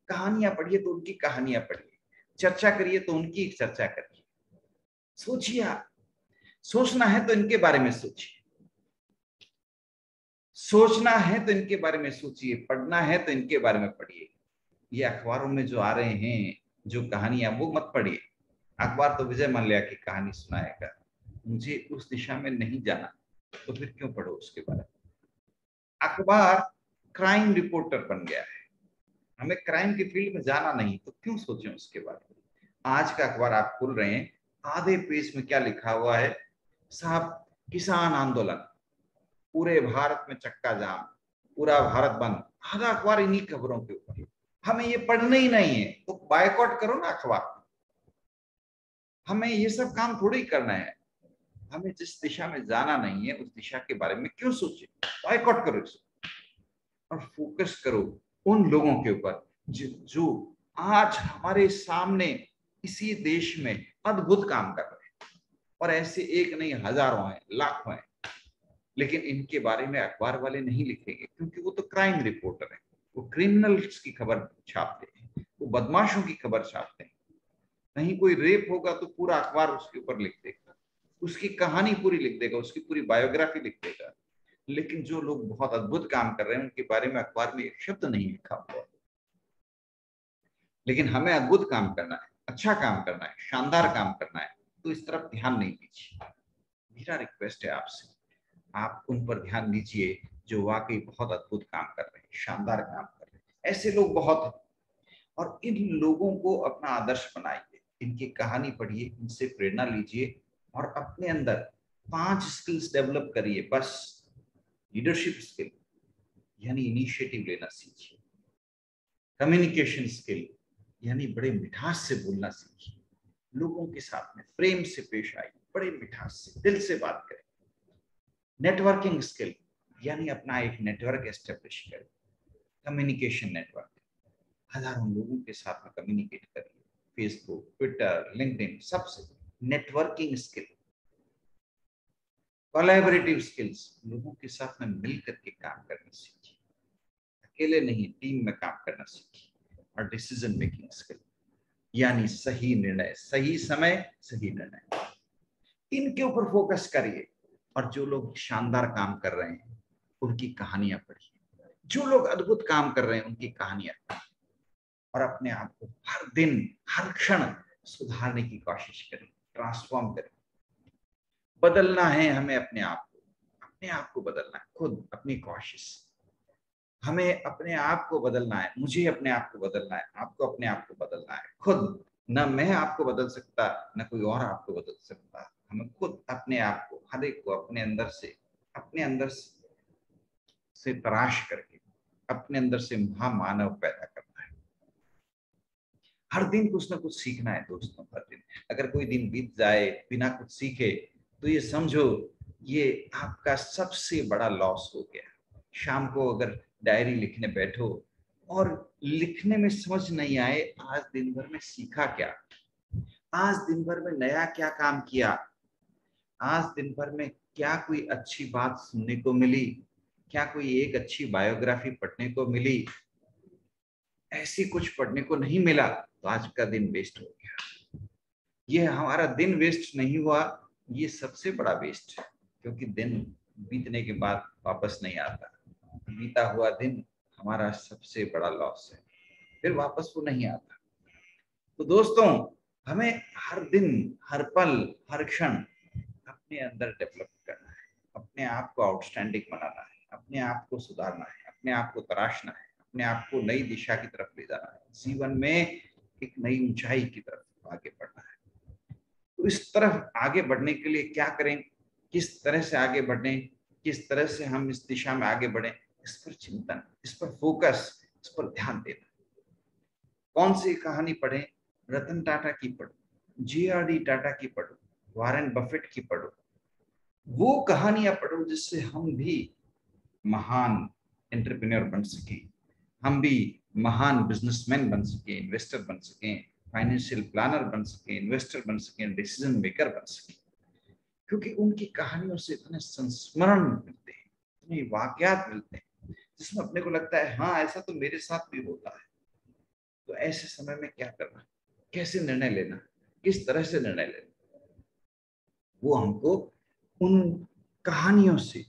कहानियां पढ़िए तो उनकी कहानियां पढ़िए, चर्चा करिए तो उनकी चर्चा करिए, सोचिए। आप सोचना है तो इनके बारे में सोचिए, सोचना है तो इनके बारे में सोचिए, पढ़ना है तो इनके बारे में पढ़िए। ये अखबारों में जो आ रहे हैं जो कहानियां, वो मत पढ़िए। अखबार तो विजय माल्या की कहानी सुनाएगा, मुझे उस दिशा में नहीं जाना, तो फिर क्यों पढ़ो उसके बारे में। अखबार क्राइम रिपोर्टर बन गया है, हमें क्राइम की फील्ड में जाना नहीं, तो क्यों सोचें उसके बारे में। आज का अखबार आप खोल रहे हैं, आधे पेज में क्या लिखा हुआ है साहब, किसान आंदोलन, पूरे भारत में चक्का जाम, पूरा भारत बंद, आधा अखबार इन्हीं खबरों के ऊपर। हमें ये पढ़ना ही नहीं है तो बायकॉट करो ना अखबार। हमें ये सब काम थोड़ी ही करना है। हमें जिस दिशा में जाना नहीं है उस दिशा के बारे में क्यों सोचे, बायकॉट करो इसे और फोकस करो उन लोगों के ऊपर जो आज हमारे सामने इसी देश में अद्भुत काम कर रहे हैं। और ऐसे एक नहीं, हजारों हैं, लाखों हैं, लेकिन इनके बारे में अखबार वाले नहीं लिखेंगे, क्योंकि वो तो क्राइम रिपोर्टर हैं। वो क्रिमिनल्स की खबर छापते हैं, वो बदमाशों की खबर छापते हैं। कहीं कोई रेप होगा तो पूरा अखबार उसके ऊपर लिख देगा, उसकी कहानी पूरी लिख देगा, उसकी पूरी बायोग्राफी लिख देगा। लेकिन जो लोग बहुत अद्भुत काम कर रहे हैं उनके बारे में अखबार में एक शब्द नहीं लिखा हुआ। लेकिन हमें अद्भुत काम करना है, अच्छा काम करना है, शानदार काम करना है, तो इस तरफ ध्यान नहीं दीजिए। मेरा रिक्वेस्ट है आपसे, आप उन पर ध्यान दीजिए जो वाकई बहुत अद्भुत काम कर रहे हैं, शानदार काम कर रहे हैं। ऐसे लोग बहुत हैं और इन लोगों को अपना आदर्श बनाइए, इनकी कहानी पढ़िए, इनसे प्रेरणा लीजिए और अपने अंदर 5 स्किल्स डेवलप करिए। बस लीडरशिप स्किल यानी इनिशिएटिव लेना सीखिए, कम्युनिकेशन स्किल यानी बड़े मिठास से बोलना सीखिए, लोगों के साथ में प्रेम से पेश आइए, बड़े मिठास से दिल से बात करें। नेटवर्किंग स्किल यानी अपना एक नेटवर्क एस्टेब्लिश करें, कम्युनिकेशन नेटवर्क, हजारों लोगों के साथ में कम्युनिकेट करिए, फेसबुक, ट्विटर, लिंक्डइन, सबसे। नेटवर्किंग स्किल, कोलैबोरेटिव स्किल्स, लोगों के साथ में मिल करके काम करना सीखिए, अकेले नहीं, टीम में काम करना सीखिए। और डिसीजन मेकिंग स्किल यानी सही निर्णय, सही समय, सही निर्णय, इनके ऊपर फोकस करिए। और जो लोग शानदार काम कर रहे हैं उनकी कहानियां पढ़िए, जो लोग अद्भुत काम कर रहे हैं उनकी कहानियां पढ़िए, और अपने आप को हर दिन, हर क्षण सुधारने की कोशिश करें, ट्रांसफॉर्म करें। बदलना है हमें अपने आप को बदलना है, खुद अपनी कोशिश। हमें अपने आप को बदलना है, मुझे अपने आप को बदलना है, आपको अपने आप को बदलना है खुद। न मैं आपको बदल सकता, न कोई और आपको बदल सकता। हमें खुद अपने आप को, हर एक को अपने अंदर से तराश करके अपने अंदर से महामानव पैदा करना है। हर दिन कुछ ना कुछ सीखना है दोस्तों, हर दिन। अगर कोई दिन बीत जाए बिना कुछ सीखे तो ये समझो ये आपका सबसे बड़ा लॉस हो गया। शाम को अगर डायरी लिखने बैठो और लिखने में समझ नहीं आए आज दिन भर में सीखा क्या, आज दिन भर में नया क्या काम किया, आज दिन भर में क्या कोई अच्छी बात सुनने को मिली, क्या कोई एक अच्छी बायोग्राफी पढ़ने को मिली, ऐसी कुछ पढ़ने को नहीं मिला तो आज का दिन वेस्ट हो गया। ये हमारा दिन वेस्ट नहीं हुआ, ये सबसे बड़ा वेस्ट है, क्योंकि दिन बीतने के बाद वापस नहीं आता। बीता हुआ दिन हमारा सबसे बड़ा लॉस है, फिर वापस वो नहीं आता। तो दोस्तों, हमें हर दिन, हर पल, हर क्षण अपने अंदर डेवलप करना है, अपने आप को आउटस्टैंडिंग बनाना है, अपने आप को सुधारना है, अपने आप को तराशना है, अपने आप को नई दिशा की तरफ ले जाना है, जीवन में एक नई ऊंचाई की तरफ आगे बढ़ना है। तो इस तरफ आगे बढ़ने के लिए क्या करें, किस तरह से आगे बढ़े, किस तरह से हम इस दिशा में आगे बढ़े, इस पर चिंतन, इस पर फोकस, इस पर ध्यान देना। कौन सी कहानी पढ़ें? रतन टाटा की पढ़ो, GRD टाटा की पढ़ो, वॉरेन बफेट की पढ़ो। वो कहानियां पढ़ो जिससे हम भी महान एंटरप्रेन्योर बन सके, हम भी महान बिजनेसमैन बन सके, इन्वेस्टर बन सके, फाइनेंशियल प्लानर बन सके, इन्वेस्टर बन सके, डिसीजन मेकर बन सके, क्योंकि उनकी कहानियों से इतने संस्मरण मिलते हैं, इतने वाकयात मिलते हैं जिसमें अपने को लगता है हाँ ऐसा तो मेरे साथ भी होता है। तो ऐसे समय में क्या करना, कैसे निर्णय लेना, किस तरह से निर्णय लेना, वो हमको उन कहानियों से,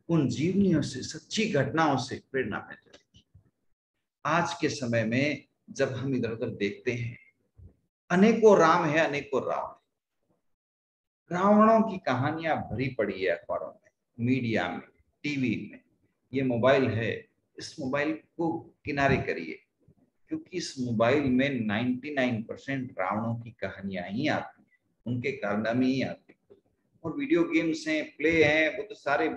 उन जीवनियों से, सच्ची घटनाओं से प्रेरणा मिल जाती है। आज के समय में जब हम इधर उधर देखते हैं, अनेकों राम है, अनेकों राम, रावणों की कहानियां भरी पड़ी है अखबारों में, मीडिया में, टीवी में। ये मोबाइल है, इस मोबाइल को किनारे करिए, क्योंकि इस मोबाइल में 99% रावणों की कहानियां ही आती हैं, उनके कारनामे ही आते हैं। और वीडियो गेम्स हैं, प्ले हैं, वो तो सारे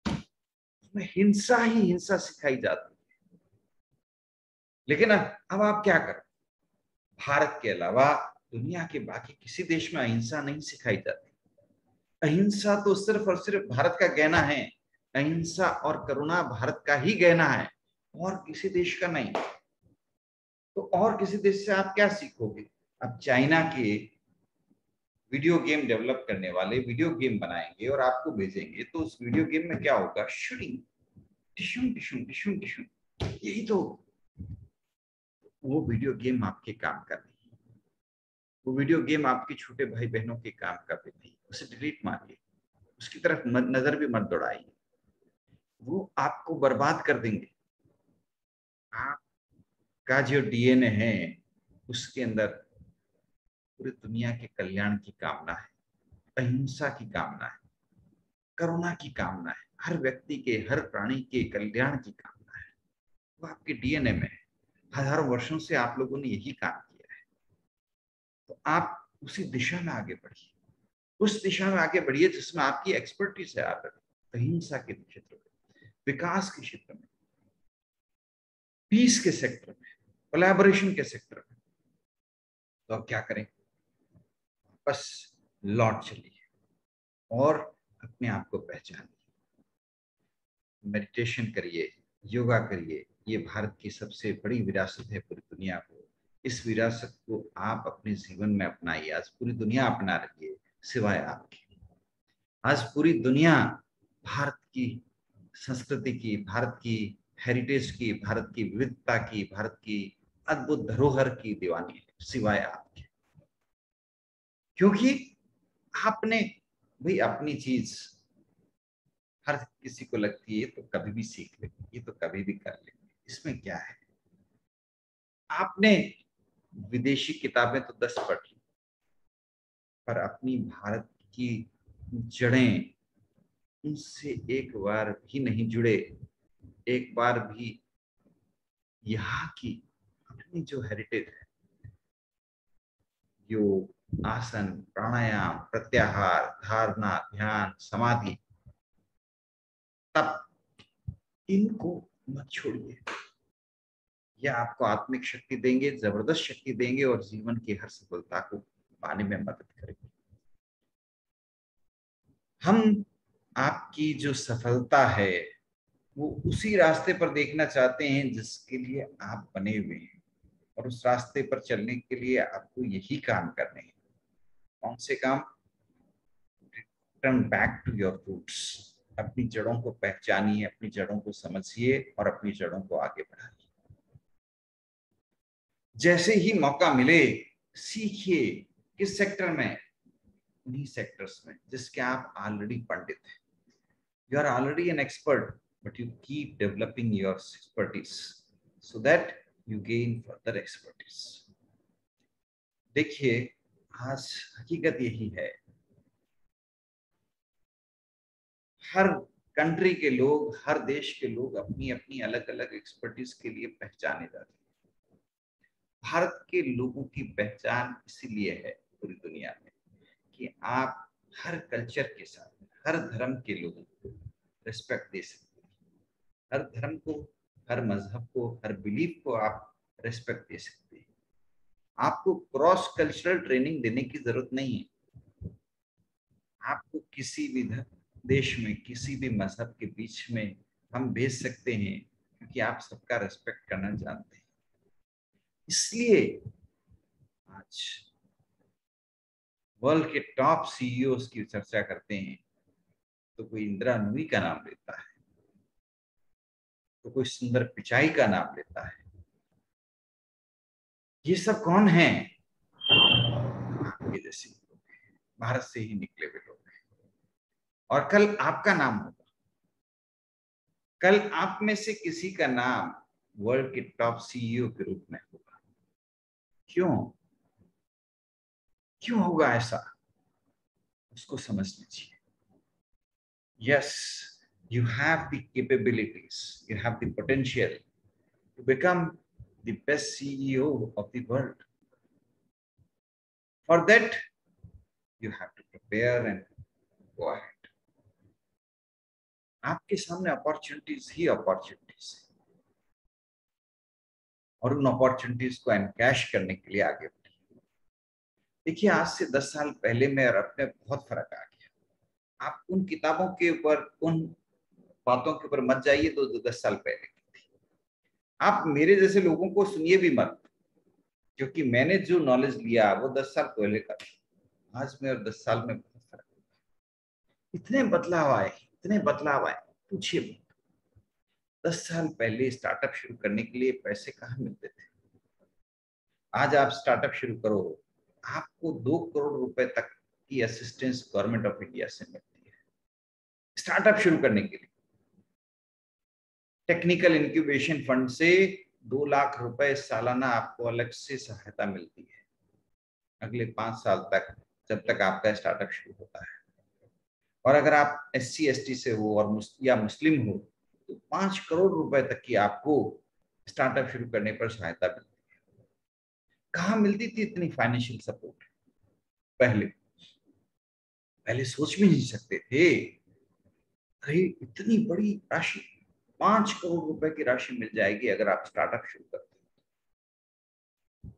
उसमें हिंसा ही हिंसा सिखाई जाती है। लेकिन अब आप क्या करें, भारत के अलावा दुनिया के बाकी किसी देश में अहिंसा नहीं सिखाई जाती। अहिंसा तो सिर्फ और सिर्फ भारत का गहना है, अहिंसा और करुणा भारत का ही गहना है, और किसी देश का नहीं। तो और किसी देश से आप क्या सीखोगे? अब चाइना के वीडियो गेम डेवलप करने वाले वीडियो गेम बनाएंगे और आपको भेजेंगे, तो उस वीडियो गेम में क्या होगा? शूटिंग, टिशुम टिशुम टिशुम टिशुम, यही तो। वो वीडियो गेम आपके काम का नहीं, वो वीडियो गेम आपके छोटे भाई बहनों के काम का भी नहीं। उसे डिलीट मारिए, उसकी तरफ नजर भी मत दौड़ाइए, वो आपको बर्बाद कर देंगे। आपका जो डीएनए है उसके अंदर पूरी दुनिया के कल्याण की कामना है, अहिंसा की कामना है, करुणा की कामना है, हर व्यक्ति के, हर प्राणी के कल्याण की कामना है। वो आपके डीएनए में है, हजारों वर्षों से आप लोगों ने यही काम किया है। तो आप उसी दिशा में आगे बढ़िए, उस दिशा में आगे बढ़िए जिसमें आपकी एक्सपर्टीज है। आप अहिंसा के क्षेत्र में, विकास के क्षेत्र में, पीस के सेक्टर में, कोलैबोरेशन के सेक्टर में। तो अब क्या करें? बस लौट चलिए और अपने आप को पहचानिए, मेडिटेशन करिए, योगा करिए। ये भारत की सबसे बड़ी विरासत है पूरी दुनिया को। इस विरासत को आप अपने जीवन में अपनाइए। आज पूरी दुनिया अपना रही है सिवाय आपके। आज पूरी दुनिया भारत की संस्कृति की, भारत की हेरिटेज की, भारत की विविधता की, भारत की अद्भुत धरोहर की दीवानी है सिवाय आपके। क्योंकि आपने भाई अपनी चीज हर किसी को लगती है तो कभी भी सीख लेंगे, ये तो कभी भी कर लेंगे, इसमें क्या है? आपने विदेशी किताबें तो 10 पढ़ ली, पर अपनी भारत की जड़ें उनसे एक बार भी नहीं जुड़े। एक बार भी यहाँ की अपनी जो हेरिटेज है, योग, आसन, प्राणायाम, प्रत्याहार, धारणा, ध्यान, समाधि, तप, इनको मत छोड़िए। यह आपको आत्मिक शक्ति देंगे, जबरदस्त शक्ति देंगे और जीवन की हर सफलता को पाने में मदद करेंगे। हम आपकी जो सफलता है वो उसी रास्ते पर देखना चाहते हैं जिसके लिए आप बने हुए हैं, और उस रास्ते पर चलने के लिए आपको यही काम करने हैं। कौन से काम? Return back to your roots. अपनी जड़ों को पहचानिए, अपनी जड़ों को समझिए और अपनी जड़ों को आगे बढ़ाइए। जैसे ही मौका मिले सीखिए। किस सेक्टर में? उन्हीं सेक्टर्स में जिसके आप ऑलरेडी पंडित हैं। You are already an expert, but you keep developing your expertise so that you gain further expertise. देखिए, आज हकीकत यही है, हर कंट्री के लोग, हर देश के लोग अपनी अपनी अलग अलग एक्सपर्टीज के लिए पहचाने जाते हैं। भारत के लोगों की पहचान इसीलिए है पूरी दुनिया में कि आप हर कल्चर के साथ, हर धर्म के लोगों को रिस्पेक्ट दे सकते हैं। हर धर्म को, हर मजहब को, हर बिलीफ को आप रिस्पेक्ट दे सकते हैं। आपको क्रॉस कल्चरल ट्रेनिंग देने की जरूरत नहीं है। आपको किसी भी देश में, किसी भी मजहब के बीच में हम भेज सकते हैं, क्योंकि आप सबका रेस्पेक्ट करना जानते हैं। इसलिए आज वर्ल्ड के टॉप सीईओज की चर्चा करते हैं तो कोई इंदिरा नूई का नाम लेता है, तो कोई सुंदर पिचाई का नाम लेता है। ये सब कौन है? आपके जैसे लोग हैं, भारत से ही निकले हुए लोग हैं। और कल आपका नाम होगा, कल आप में से किसी का नाम वर्ल्ड के टॉप सीईओ के रूप में होगा। क्यों क्यों होगा ऐसा? उसको समझ लीजिए। Yes, you have the capabilities, you have the potential to become the best CEO of the world. For that, you have to prepare and go ahead. आपके सामने अपॉर्चुनिटीज ही अपॉर्चुनिटीज है, और उन अपॉर्चुनिटीज को एनकैश करने के लिए आगे बढ़िए। देखिए, आज से 10 साल पहले में और अब में बहुत फर्क आ गया। आप उन किताबों के ऊपर, उन बातों के ऊपर मत जाइए तो 10 साल पहले की थी। आप मेरे जैसे लोगों को सुनिए भी मत, क्योंकि मैंने जो नॉलेज लिया वो 10 साल पहले का था। आज में और 10 साल में बहुत फर्क है। इतने बदलाव आए, इतने बदलाव आए, पूछिए मत। 10 साल पहले स्टार्टअप शुरू करने के लिए पैसे कहाँ मिलते थे? आज आप स्टार्टअप शुरू करो, आपको 2 करोड़ रुपए तक की असिस्टेंस गवर्नमेंट ऑफ इंडिया से मिलती है स्टार्टअप शुरू करने के लिए। टेक्निकल इंक्यूबेशन फंड से 2 लाख रुपए सालाना आपको अलग से सहायता मिलती है अगले 5 साल तक, जब तक आपका स्टार्टअप शुरू होता है। और अगर आप SC ST से हो और या मुस्लिम हो तो 5 करोड़ रुपए तक की आपको स्टार्टअप शुरू करने पर सहायता मिलती है। कहाँ मिलती थी इतनी फाइनेंशियल सपोर्ट? पहले सोच भी नहीं सकते थे। अरे इतनी बड़ी राशि, 5 करोड़ रुपए की राशि मिल जाएगी अगर आप स्टार्टअप शुरू करते हो।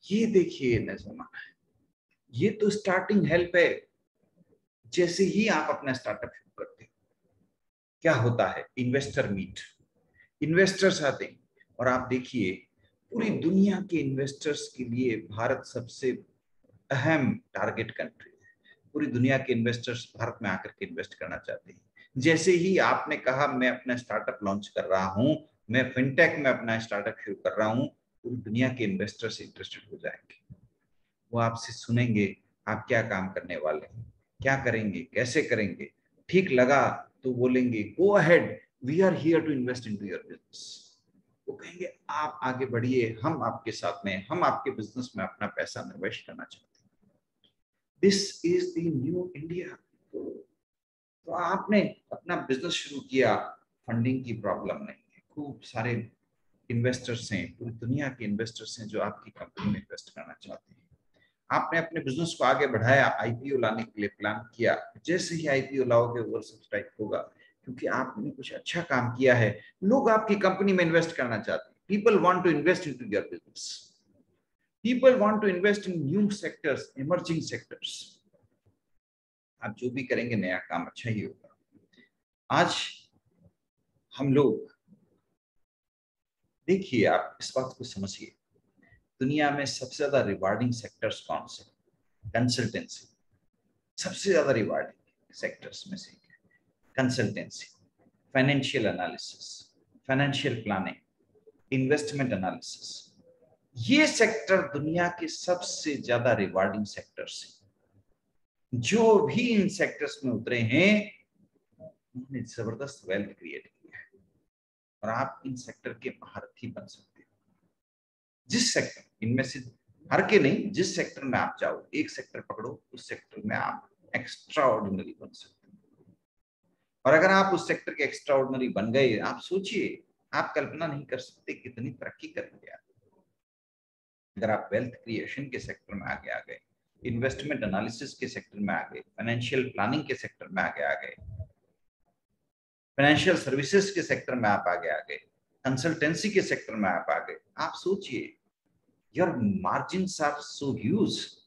ये देखिए न जमाना है, ये तो स्टार्टिंग हेल्प है। जैसे ही आप अपना स्टार्टअप शुरू करते हो, क्या होता है? इन्वेस्टर मीट, इन्वेस्टर्स आते हैं। और आप देखिए, पूरी दुनिया के इन्वेस्टर्स के लिए भारत सबसे अहम टारगेट कंट्री है। पूरी दुनिया के इन्वेस्टर्स भारत में आकर के इन्वेस्ट करना चाहते हैं। जैसे ही आपने कहा मैं अपना स्टार्टअप लॉन्च कर रहा हूं, मैं फिनटेक में अपना स्टार्टअप शुरू कर रहा हूं, पूरी दुनिया के इन्वेस्टर्स इंटरेस्टेड हो जाएंगे। वो आपसे सुनेंगे आप क्या काम करने वाले हैं, क्या करेंगे, कैसे करेंगे। ठीक लगा तो बोलेंगे go ahead, we are here to invest into your business. वो कहेंगे आप आगे बढ़िए, हम आपके साथ में, हम आपके बिजनेस में अपना पैसा निवेश करना चाहते हैं। This is the new India. तो आपने अपना बिजनेस शुरू किया, फंडिंग की प्रॉब्लम नहीं है, खूब सारे इन्वेस्टर्स हैं, पूरी दुनिया के इन्वेस्टर्स हैं जो आपकी कंपनी में इन्वेस्ट करना चाहते हैं। आपने अपने बिजनेस को आगे बढ़ाया, IPO लाने के लिए प्लान किया। जैसे ही IPO लाओगे ओवर सब्सक्राइब होगा, क्योंकि आपने कुछ अच्छा काम किया है। लोग आपकी कंपनी में इन्वेस्ट करना चाहते हैं। People want to invest into your business, people want to invest in new sectors, emerging sectors. आप जो भी करेंगे नया काम अच्छा ही होगा। आज हम लोग, देखिए आप इस बात को समझिए, दुनिया में सबसे ज्यादा रिवार्डिंग सेक्टर्स कौन से? कंसल्टेंसी सबसे ज्यादा रिवार्डिंग सेक्टर्स में से consultancy, financial analysis, financial planning, investment analysis. ये सेक्टर दुनिया के सबसे ज्यादा रिवार्डिंग सेक्टर्स हैं। जो भी इन सेक्टर्स में उतरे हैं उन्होंने जबरदस्त वेल्थ क्रिएट किया है, और आप इन सेक्टर के महारथी बन सकते हो। जिस सेक्टर, इनमें से हर के नहीं, जिस सेक्टर में आप जाओ, एक सेक्टर पकड़ो, उस सेक्टर में आप एक्स्ट्रा ऑर्डिनरी बन सकते हो। और अगर आप उस सेक्टर के एक्स्ट्रा ऑर्डिनरी बन गए, आप सोचिए, आप कल्पना नहीं कर सकते कितनी तरक्की करेंगे आप। अगर आप वेल्थ क्रिएशन के सेक्टर में आगे आ गए, इन्वेस्टमेंट एनालिसिस के सेक्टर में आ गए, फाइनेंशियल प्लानिंग के सेक्टर में आगे आ गए, फाइनेंशियल सर्विसेज के सेक्टर में आप आगे आ गए, कंसल्टेंसी के सेक्टर में आप आ गए, आप सोचिए, your margins are so huge.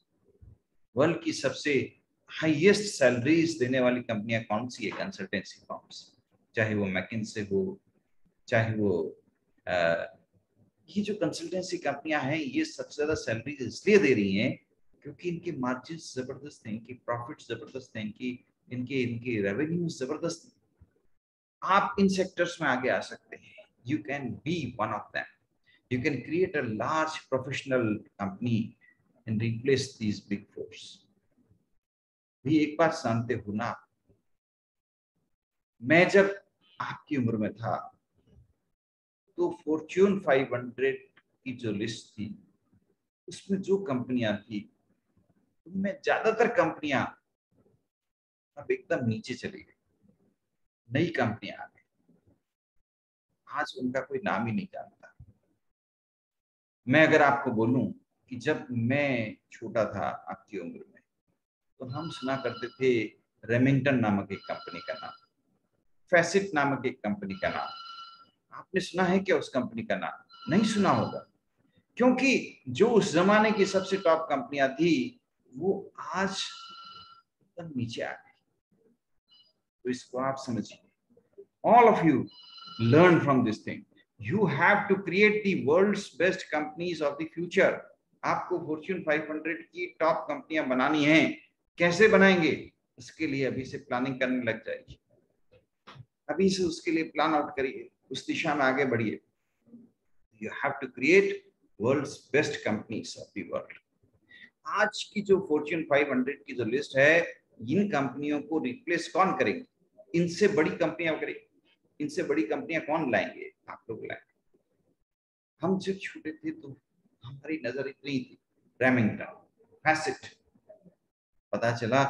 World की सबसे हाईएस्ट सैलरीज देने वाली कंपनियां कौन सी है? कंसल्टेंसी फर्म्स, चाहे वो मैकिन्से हो, चाहे वो ये जो कंसल्टेंसी कंपनियां हैं ये सबसे ज्यादा सैलरी इसलिए दे रही हैं क्योंकि इनके मार्जिन जबरदस्त हैं, इनकी प्रॉफिट जबरदस्त हैं, इनकी इनकी रेवेन्यू जबरदस्त है। आप इन सेक्टर्स में आगे आ सकते हैं। You can be one of them. You can create a large professional company and replace these big force. भी एक बात जानते हो ना, मैं जब आपकी उम्र में था तो फॉर्च्यून 500 की जो लिस्ट थी उसमें जो कंपनियां थी उनमें ज्यादातर कंपनियां अब एकदम नीचे चली गई, नई कंपनियां आ गई, आज उनका कोई नाम ही नहीं जानता। मैं अगर आपको बोलूं कि जब मैं छोटा था आपकी उम्र में तो हम सुना करते थे रेमिंगटन नामक एक कंपनी का नाम, फैसिट नामक एक कंपनी का नाम। आपने सुना है क्या उस कंपनी का नाम? नहीं सुना होगा, क्योंकि जो उस जमाने की सबसे टॉप कंपनियां थी वो आज एकदम नीचे आ गई। तो इसको आप समझिए। All of you learn from this thing. You have to create the world's best companies of the future. आपको फॉर्च्यून 500 की टॉप कंपनियां बनानी हैं। कैसे बनाएंगे? उसके लिए अभी से प्लानिंग करने लग जाइए, अभी से उसके लिए प्लान आउट करिए, उस दिशा में आगे बढ़िए। You have to create world's best companies of the world. आज की जो फॉर्च्यून 500 की जो लिस्ट है, इन कंपनियों को रिप्लेस कौन करेंगे? इनसे बड़ी कंपनियां करेंगी। इनसे बड़ी कंपनियां कौन लाएंगे? आप लोग लाएंगे। हम जब छोटे थे तो हमारी नजर इतनी थी, रेमिंगटन, फैसिट। पता चला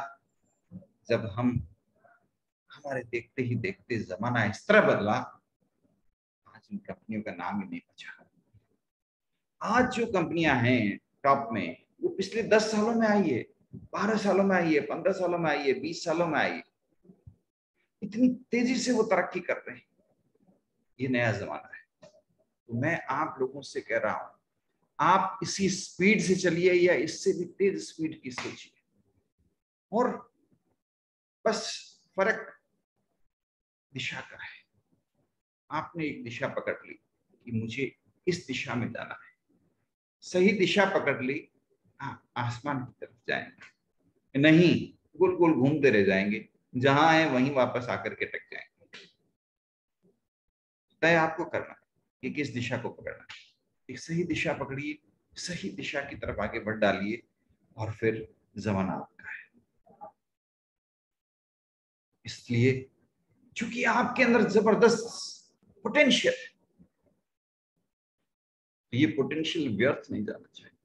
जब हम हमारे देखते ही देखते जमाना इस तरह बदला, आज इन कंपनियों का नाम ही नहीं बचा। आज जो कंपनियां हैं टॉप में वो पिछले 10 सालों में आई है, 12 सालों में आई है, 15 सालों में आई है, 20 सालों में आई है। इतनी तेजी से वो तरक्की कर रहे हैं। ये नया जमाना है। तो मैं आप लोगों से कह रहा हूं, आप इसी स्पीड से चलिए या इससे भी तेज स्पीड की सोचिए, और बस फर्क दिशा का है। आपने एक दिशा पकड़ ली कि मुझे इस दिशा में जाना है, सही दिशा पकड़ ली, आसमान की तरफ जाएंगे, नहीं गोल गोल घूमते रह जाएंगे, जहां है वहीं वापस आकर के टक जाएंगे। तय आपको करना है कि किस दिशा को पकड़ना है। एक सही दिशा पकड़िए, सही दिशा की तरफ आगे बढ़ डालिए, और फिर जमाना आपका है। इसलिए क्योंकि आपके अंदर जबरदस्त पोटेंशियल है, ये पोटेंशियल व्यर्थ नहीं जाना चाहिए।